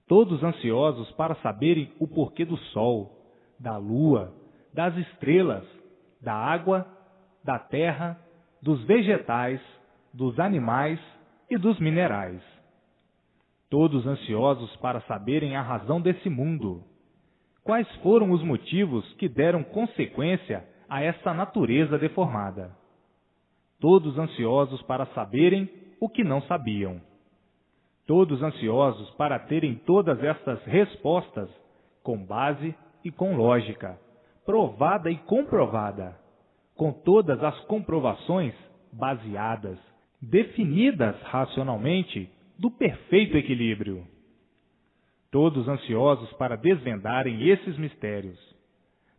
Todos ansiosos para saberem o porquê do sol, da lua, das estrelas, da água, da terra, dos vegetais, dos animais e dos minerais. Todos ansiosos para saberem a razão desse mundo. Quais foram os motivos que deram consequência a essa natureza deformada? Todos ansiosos para saberem o que não sabiam. Todos ansiosos para terem todas essas respostas com base e com lógica, provada e comprovada, com todas as comprovações baseadas, definidas racionalmente do perfeito equilíbrio. Todos ansiosos para desvendarem esses mistérios.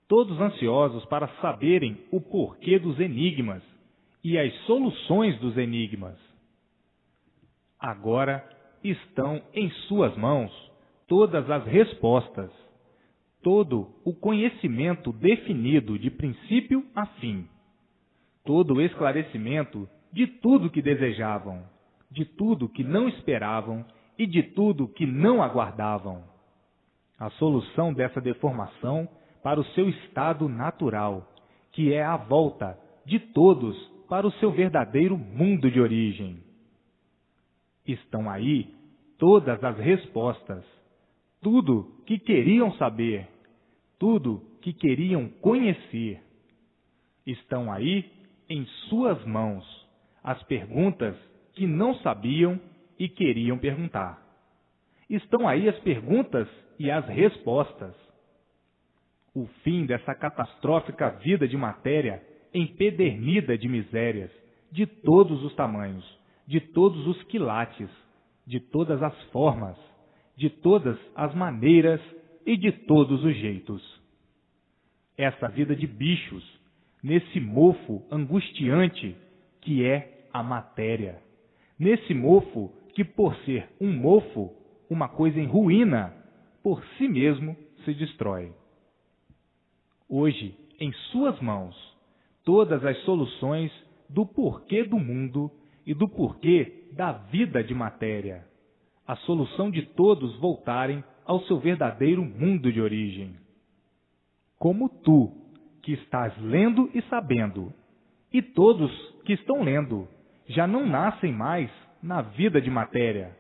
Todos ansiosos para saberem o porquê dos enigmas e as soluções dos enigmas. Agora estão em suas mãos todas as respostas, todo o conhecimento definido de princípio a fim, todo o esclarecimento de tudo que desejavam, de tudo que não esperavam e de tudo que não aguardavam. A solução dessa deformação para o seu estado natural, que é a volta de todos para o seu verdadeiro mundo de origem. Estão aí todas as respostas, tudo que queriam saber, tudo que queriam conhecer. Estão aí em suas mãos as perguntas que não sabiam e queriam perguntar. Estão aí as perguntas e as respostas. O fim dessa catastrófica vida de matéria empedernida de misérias, de todos os tamanhos, de todos os quilates, de todas as formas, de todas as maneiras e de todos os jeitos. Essa vida de bichos, nesse mofo angustiante que é a matéria. Nesse mofo que, por ser um mofo, uma coisa em ruína, por si mesmo se destrói. Hoje, em suas mãos, todas as soluções do porquê do mundo e do porquê da vida de matéria. A solução de todos voltarem ao seu verdadeiro mundo de origem. Como tu, que estás lendo e sabendo, e todos que estão lendo, já não nascem mais na vida de matéria,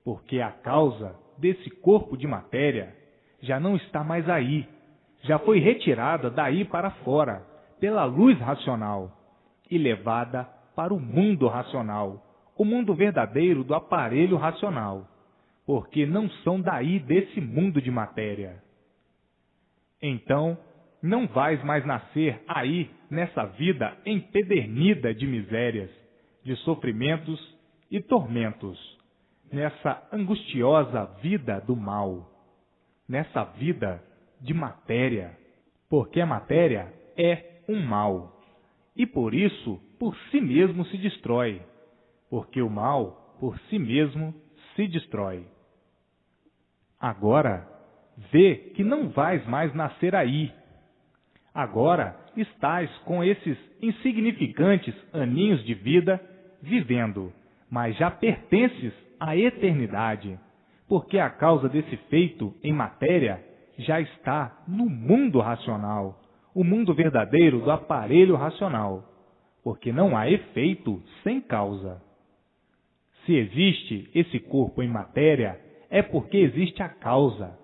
porque a causa desse corpo de matéria já não está mais aí, já foi retirada daí para fora, pela luz racional, e levada para o mundo racional, o mundo verdadeiro do aparelho racional, porque não são daí desse mundo de matéria. Então, não vais mais nascer aí nessa vida empedernida de misérias, de sofrimentos e tormentos, nessa angustiosa vida do mal, nessa vida de matéria, porque a matéria é um mal, e por isso por si mesmo se destrói, porque o mal por si mesmo se destrói. Agora, vê que não vais mais nascer aí. Agora estás com esses insignificantes aninhos de vida vivendo, mas já pertences à eternidade, porque a causa desse feito em matéria já está no mundo racional, o mundo verdadeiro do aparelho racional, porque não há efeito sem causa. Se existe esse corpo em matéria, é porque existe a causa.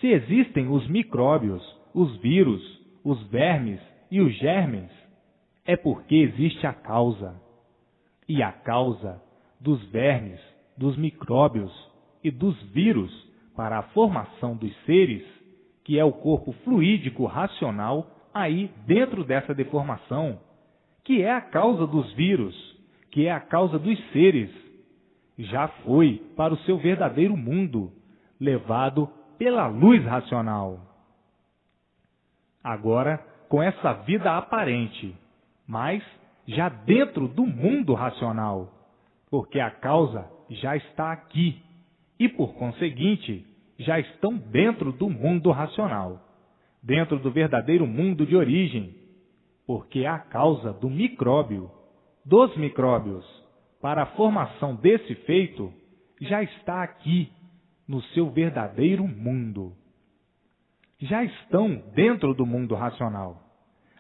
Se existem os micróbios, os vírus, os vermes e os germes, é porque existe a causa. E a causa dos vermes, dos micróbios e dos vírus para a formação dos seres, que é o corpo fluídico racional aí dentro dessa deformação, que é a causa dos vírus, que é a causa dos seres, já foi para o seu verdadeiro mundo, levado pela luz racional. Agora, com essa vida aparente, mas já dentro do mundo racional, porque a causa já está aqui e, por conseguinte, já estão dentro do mundo racional, dentro do verdadeiro mundo de origem, porque a causa do micróbio, dos micróbios, para a formação desse feito, já está aqui, no seu verdadeiro mundo. Já estão dentro do mundo racional.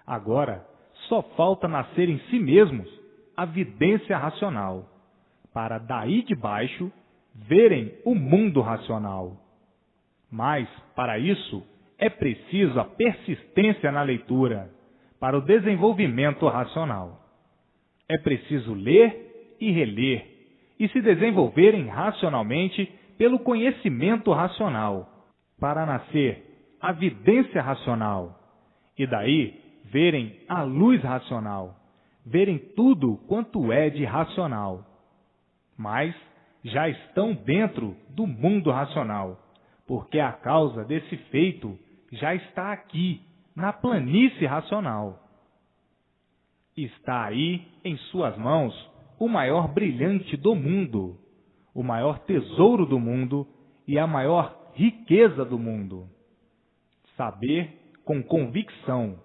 Agora, só falta nascer em si mesmos a vidência racional, para daí de baixo verem o mundo racional. Mas, para isso, é preciso a persistência na leitura, para o desenvolvimento racional. É preciso ler e reler, e se desenvolverem racionalmente pelo conhecimento racional, para nascer a vidência racional, e daí verem a luz racional, verem tudo quanto é de racional. Mas já estão dentro do mundo racional, porque a causa desse feito já está aqui, na planície racional. Está aí em suas mãos o maior brilhante do mundo, o maior tesouro do mundo e a maior riqueza do mundo. Saber com convicção,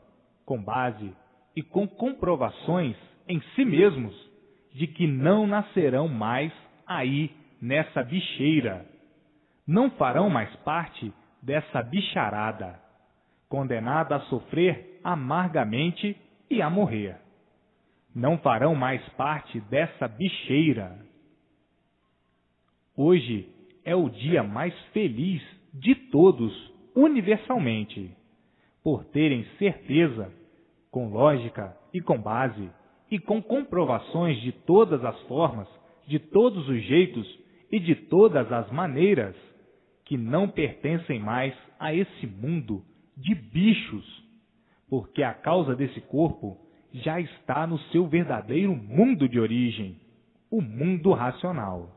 com base e com comprovações em si mesmos de que não nascerão mais aí nessa bicheira, não farão mais parte dessa bicharada, condenada a sofrer amargamente e a morrer. Não farão mais parte dessa bicheira. Hoje é o dia mais feliz de todos, universalmente, por terem certeza, com lógica e com base, e com comprovações de todas as formas, de todos os jeitos e de todas as maneiras, que não pertencem mais a esse mundo de bichos, porque a causa desse corpo já está no seu verdadeiro mundo de origem, o mundo racional.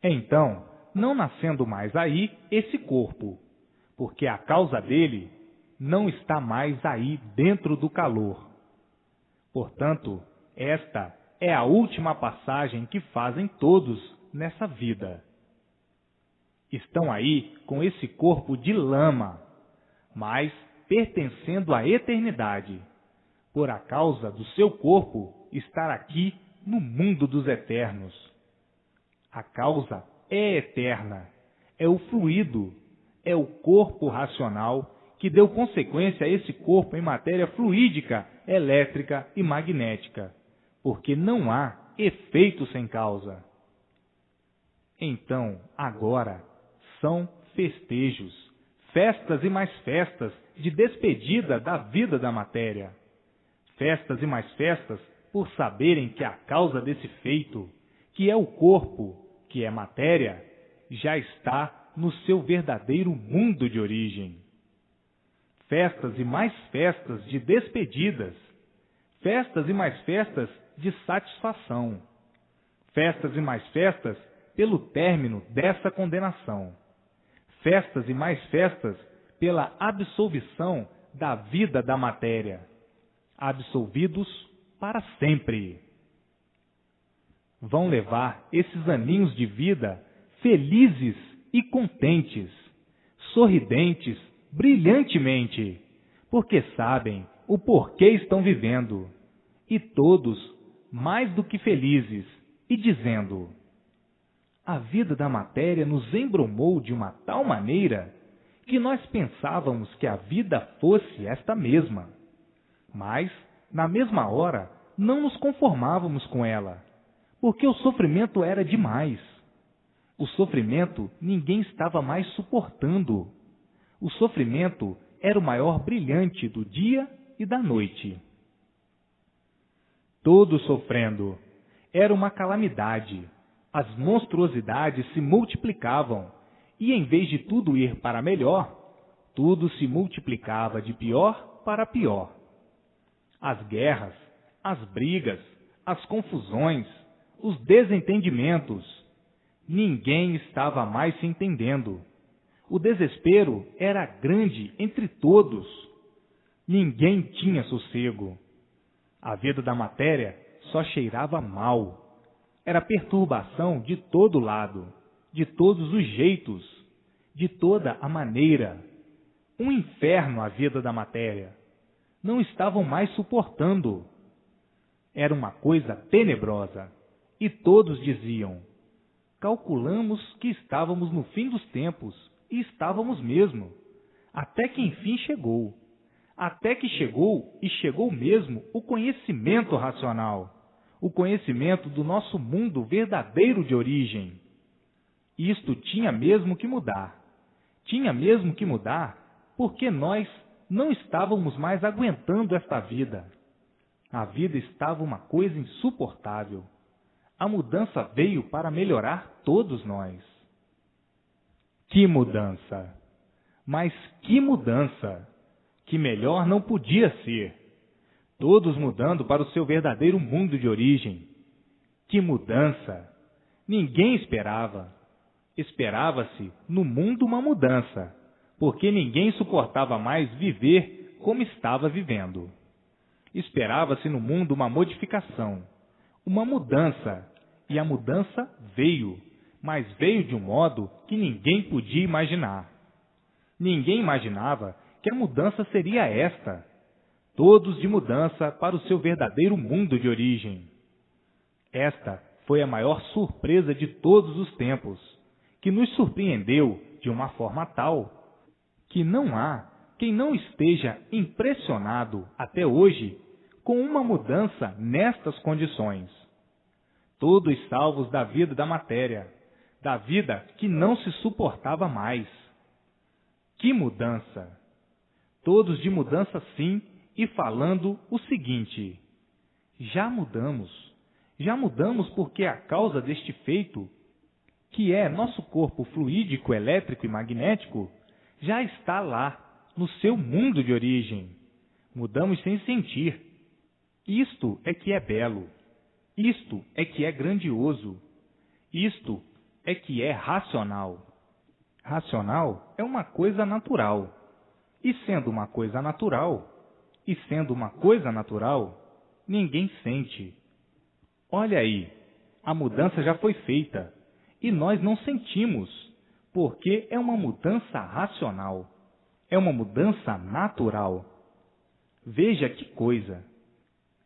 Então, não nascendo mais aí esse corpo, porque a causa dele não está mais aí dentro do calor. Portanto, esta é a última passagem que fazem todos nessa vida. Estão aí com esse corpo de lama, mas pertencendo à eternidade, por a causa do seu corpo estar aqui no mundo dos eternos. A causa é eterna, é o fluido, é o corpo racional que deu consequência a esse corpo em matéria fluídica, elétrica e magnética, porque não há efeito sem causa. Então, agora, são festejos, festas e mais festas de despedida da vida da matéria. Festas e mais festas por saberem que a causa desse feito, que é o corpo, que é matéria, já está no seu verdadeiro mundo de origem. Festas e mais festas de despedidas, festas e mais festas de satisfação, festas e mais festas pelo término dessa condenação, festas e mais festas pela absolvição da vida da matéria, absolvidos para sempre. Vão levar esses aninhos de vida felizes e contentes, sorridentes brilhantemente, porque sabem o porquê estão vivendo, e todos mais do que felizes, e dizendo: a vida da matéria nos embromou de uma tal maneira que nós pensávamos que a vida fosse esta mesma. Mas, na mesma hora, não nos conformávamos com ela, porque o sofrimento era demais. O sofrimento ninguém estava mais suportando. O sofrimento era o maior brilhante do dia e da noite. Todos sofrendo. Era uma calamidade. As monstruosidades se multiplicavam, e em vez de tudo ir para melhor, tudo se multiplicava de pior para pior. As guerras, as brigas, as confusões, os desentendimentos. Ninguém estava mais se entendendo. O desespero era grande entre todos. Ninguém tinha sossego. A vida da matéria só cheirava mal. Era perturbação de todo lado, de todos os jeitos, de toda a maneira. Um inferno a vida da matéria. Não estavam mais suportando. Era uma coisa tenebrosa. E todos diziam: calculamos que estávamos no fim dos tempos, e estávamos mesmo. Até que enfim chegou. Até que chegou, e chegou mesmo, o conhecimento racional. O conhecimento do nosso mundo verdadeiro de origem. Isto tinha mesmo que mudar. Tinha mesmo que mudar, porque nós não estávamos mais aguentando esta vida. A vida estava uma coisa insuportável. A mudança veio para melhorar todos nós. Que mudança! Mas que mudança! Que melhor não podia ser. Todos mudando para o seu verdadeiro mundo de origem. Que mudança! Ninguém esperava. Esperava-se no mundo uma mudança, porque ninguém suportava mais viver como estava vivendo. Esperava-se no mundo uma modificação, uma mudança, e a mudança veio, mas veio de um modo que ninguém podia imaginar. Ninguém imaginava que a mudança seria esta. Todos de mudança para o seu verdadeiro mundo de origem. Esta foi a maior surpresa de todos os tempos, que nos surpreendeu de uma forma tal que não há quem não esteja impressionado até hoje com uma mudança nestas condições. Todos salvos da vida da matéria, da vida que não se suportava mais. Que mudança! Todos de mudança sim, e falando o seguinte: já mudamos, Já mudamos porque a causa deste feito, que é nosso corpo fluídico, elétrico e magnético, já está lá, no seu mundo de origem. Mudamos sem sentir. Isto é que é belo. Isto é que é grandioso. Isto é que é racional. Racional é uma coisa natural. E sendo uma coisa natural, ninguém sente. Olha aí, a mudança já foi feita e nós não sentimos, porque é uma mudança racional, é uma mudança natural. Veja que coisa!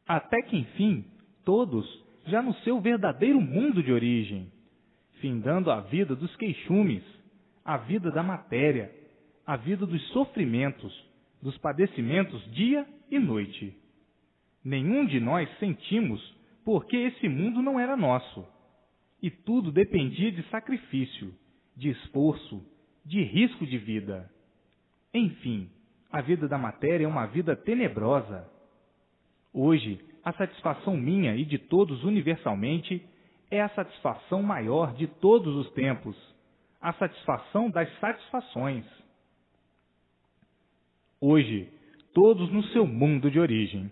Até que enfim, todos já no seu verdadeiro mundo de origem, findando a vida dos queixumes, a vida da matéria, a vida dos sofrimentos, dos padecimentos dia e noite. Nenhum de nós sentimos porque esse mundo não era nosso. E tudo dependia de sacrifício, de esforço, de risco de vida. Enfim, a vida da matéria é uma vida tenebrosa. Hoje, a satisfação minha e de todos universalmente é a satisfação maior de todos os tempos, a satisfação das satisfações. Hoje, todos no seu mundo de origem.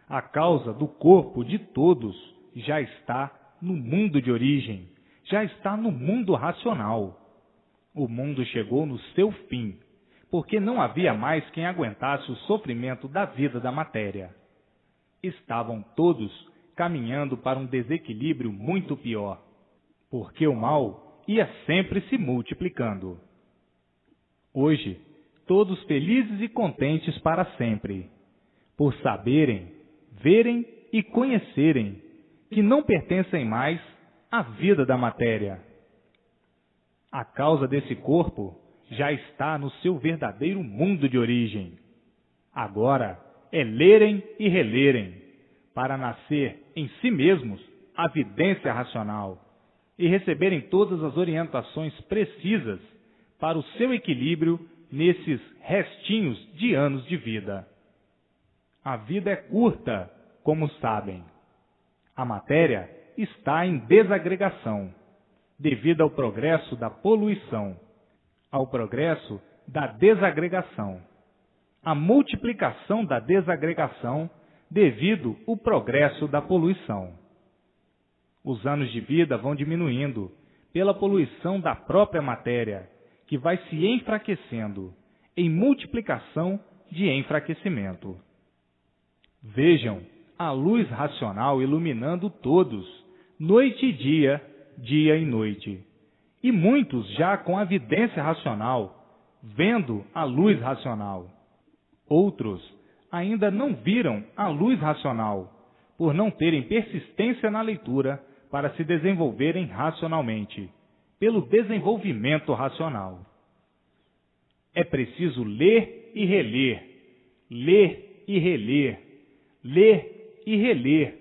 A causa do corpo de todos já está no mundo de origem, já está no mundo racional. O mundo chegou no seu fim, porque não havia mais quem aguentasse o sofrimento da vida da matéria. Estavam todos caminhando para um desequilíbrio muito pior, porque o mal ia sempre se multiplicando. Hoje, todos felizes e contentes para sempre, por saberem, verem e conhecerem que não pertencem mais à vida da matéria. A causa desse corpo já está no seu verdadeiro mundo de origem. Agora é lerem e relerem, para nascer em si mesmos a vidência racional e receberem todas as orientações precisas para o seu equilíbrio nesses restinhos de anos de vida. A vida é curta, como sabem. A matéria está em desagregação, devido ao progresso da poluição, ao progresso da desagregação, à multiplicação da desagregação devido ao progresso da poluição. Os anos de vida vão diminuindo pela poluição da própria matéria, que vai se enfraquecendo em multiplicação de enfraquecimento. Vejam a luz racional iluminando todos, noite e dia, dia e noite. E muitos já com a vidência racional, vendo a luz racional. Outros ainda não viram a luz racional, por não terem persistência na leitura para se desenvolverem racionalmente, pelo desenvolvimento racional. É preciso ler e reler, ler e reler, ler e reler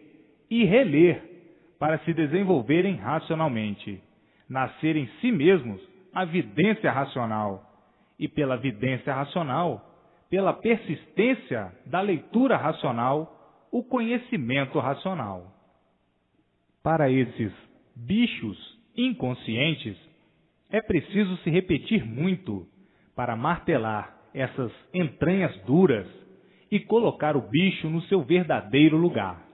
e reler, para se desenvolverem racionalmente, nascer em si mesmos a vidência racional, e pela vidência racional, pela persistência da leitura racional, o conhecimento racional. Para esses bichos inconscientes, é preciso se repetir muito para martelar essas entranhas duras e colocar o bicho no seu verdadeiro lugar.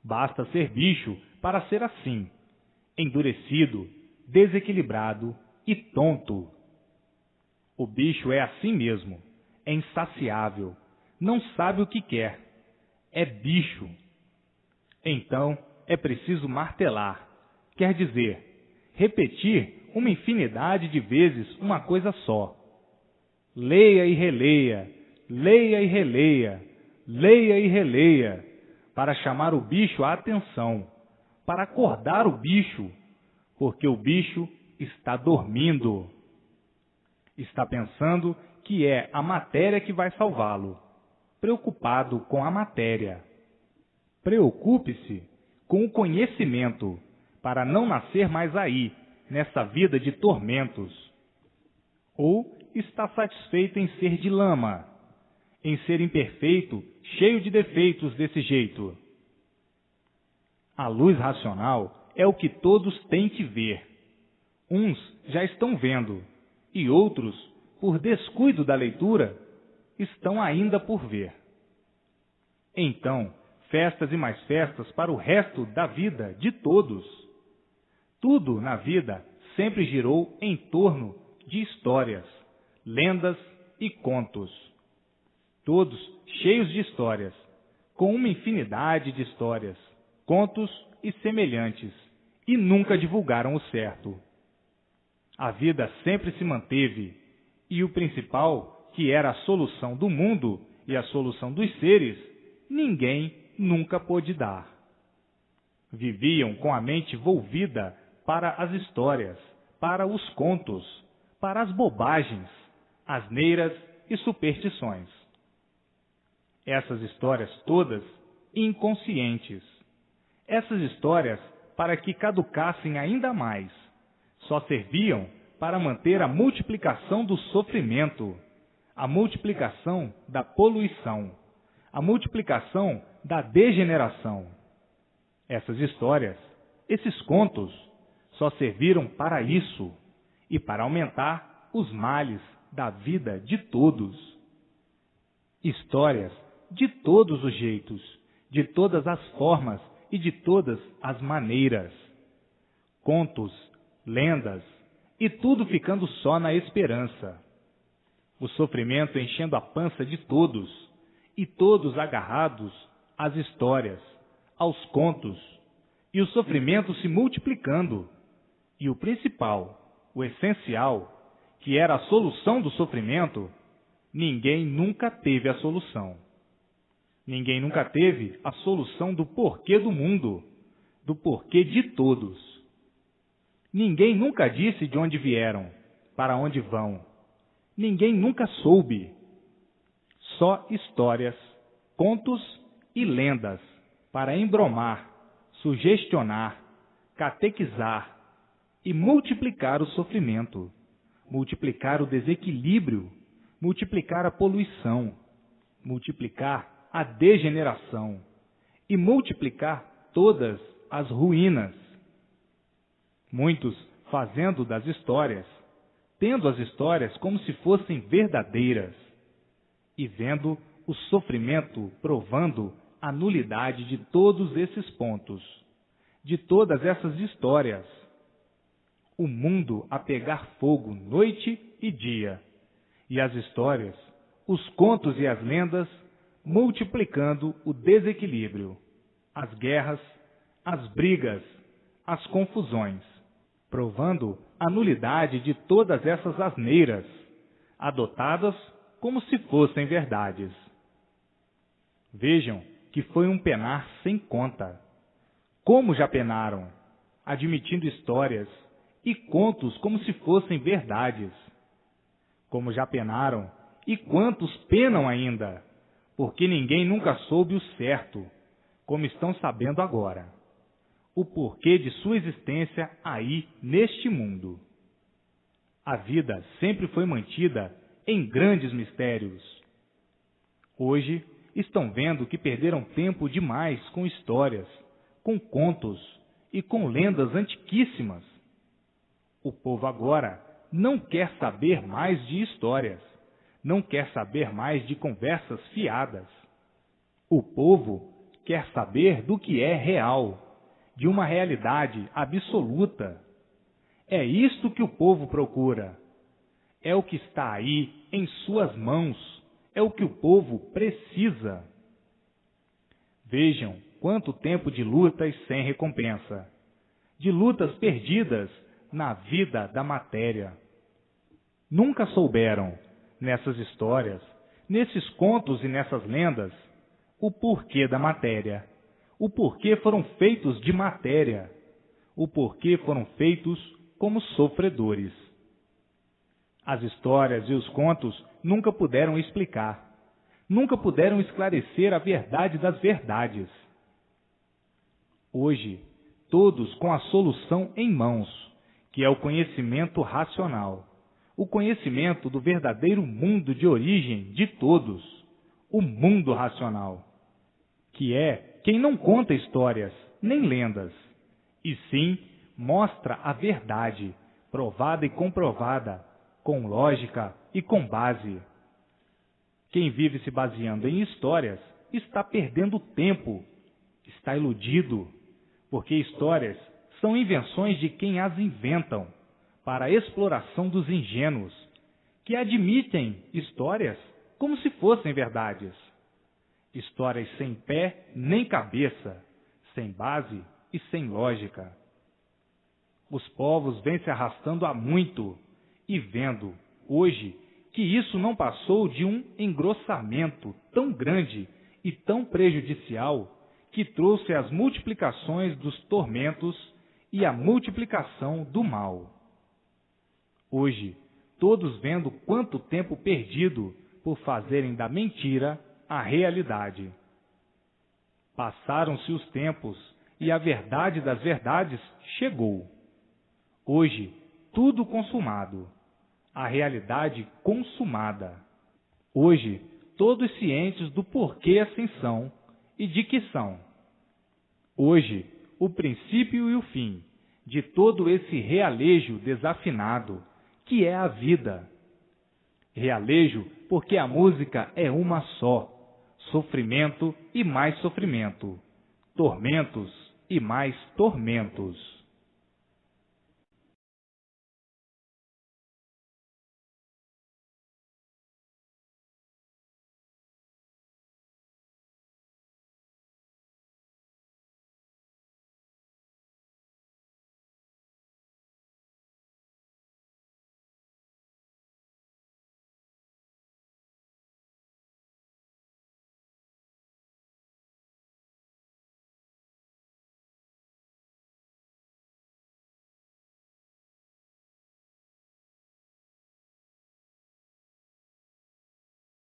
Basta ser bicho para ser assim, endurecido, desequilibrado e tonto. O bicho é assim mesmo, é insaciável, não sabe o que quer, é bicho. Então, é preciso martelar, quer dizer, repetir uma infinidade de vezes uma coisa só. Leia e releia, leia e releia, leia e releia, para chamar o bicho à atenção, para acordar o bicho, porque o bicho está dormindo. Está pensando que é a matéria que vai salvá-lo, preocupado com a matéria. Preocupe-se com o conhecimento, para não nascer mais aí, nessa vida de tormentos. Ou está satisfeito em ser de lama, em ser imperfeito, cheio de defeitos desse jeito. A luz racional é o que todos têm que ver. Uns já estão vendo, e outros, por descuido da leitura, estão ainda por ver. Então, festas e mais festas para o resto da vida de todos. Tudo na vida sempre girou em torno de histórias, lendas e contos. Todos cheios de histórias, com uma infinidade de histórias, contos e semelhantes, e nunca divulgaram o certo. A vida sempre se manteve, e o principal, que era a solução do mundo e a solução dos seres, ninguém nunca pôde dar. Viviam com a mente volvida para as histórias, para os contos, para as bobagens, asneiras e superstições. Essas histórias todas inconscientes. Essas histórias, para que caducassem ainda mais, só serviam para manter a multiplicação do sofrimento, a multiplicação da poluição, a multiplicação da degeneração. Essas histórias, esses contos, só serviram para isso e para aumentar os males da vida de todos. Histórias de todos os jeitos, de todas as formas e de todas as maneiras. Contos, lendas, e tudo ficando só na esperança. O sofrimento enchendo a pança de todos, e todos agarrados às histórias, aos contos, e o sofrimento se multiplicando. E o principal, o essencial, que era a solução do sofrimento, ninguém nunca teve a solução. Ninguém nunca teve a solução do porquê do mundo, do porquê de todos. Ninguém nunca disse de onde vieram, para onde vão. Ninguém nunca soube. Só histórias, contos e lendas para embromar, sugestionar, catequizar e multiplicar o sofrimento, multiplicar o desequilíbrio, multiplicar a poluição, multiplicar a degeneração e multiplicar todas as ruínas. Muitos fazendo das histórias, tendo as histórias como se fossem verdadeiras e vendo o sofrimento provando a nulidade de todos esses pontos, de todas essas histórias. O mundo a pegar fogo noite e dia, e as histórias, os contos e as lendas multiplicando o desequilíbrio, as guerras, as brigas, as confusões, provando a nulidade de todas essas asneiras, adotadas como se fossem verdades. Vejam que foi um penar sem conta. Como já penaram, admitindo histórias e contos como se fossem verdades. Como já penaram, e quantos penam ainda, porque ninguém nunca soube o certo, como estão sabendo agora, o porquê de sua existência aí neste mundo. A vida sempre foi mantida em grandes mistérios. Hoje estão vendo que perderam tempo demais com histórias, com contos e com lendas antiquíssimas. O povo agora não quer saber mais de histórias, não quer saber mais de conversas fiadas. O povo quer saber do que é real, de uma realidade absoluta. É isto que o povo procura. É o que está aí em suas mãos. É o que o povo precisa. Vejam quanto tempo de lutas sem recompensa, de lutas perdidas na vida da matéria. Nunca souberam, nessas histórias, nesses contos e nessas lendas, o porquê da matéria, o porquê foram feitos de matéria, o porquê foram feitos como sofredores. As histórias e os contos nunca puderam explicar, nunca puderam esclarecer a verdade das verdades. Hoje, todos com a solução em mãos, que é o conhecimento racional, o conhecimento do verdadeiro mundo de origem de todos, o mundo racional, que é quem não conta histórias, nem lendas, e sim mostra a verdade, provada e comprovada, com lógica e com base. Quem vive se baseando em histórias está perdendo tempo, está iludido, porque histórias são invenções de quem as inventam, para a exploração dos ingênuos, que admitem histórias como se fossem verdades. Histórias sem pé nem cabeça, sem base e sem lógica. Os povos vêm se arrastando há muito e vendo, hoje, que isso não passou de um engrossamento tão grande e tão prejudicial que trouxe as multiplicações dos tormentos e a multiplicação do mal. Hoje, todos vendo quanto tempo perdido por fazerem da mentira a realidade. Passaram-se os tempos e a verdade das verdades chegou. Hoje, tudo consumado, a realidade consumada. Hoje, todos cientes do porquê assim são e de que são. Hoje, o princípio e o fim de todo esse realejo desafinado, que é a vida. Realejo porque a música é uma só, sofrimento e mais sofrimento, tormentos e mais tormentos.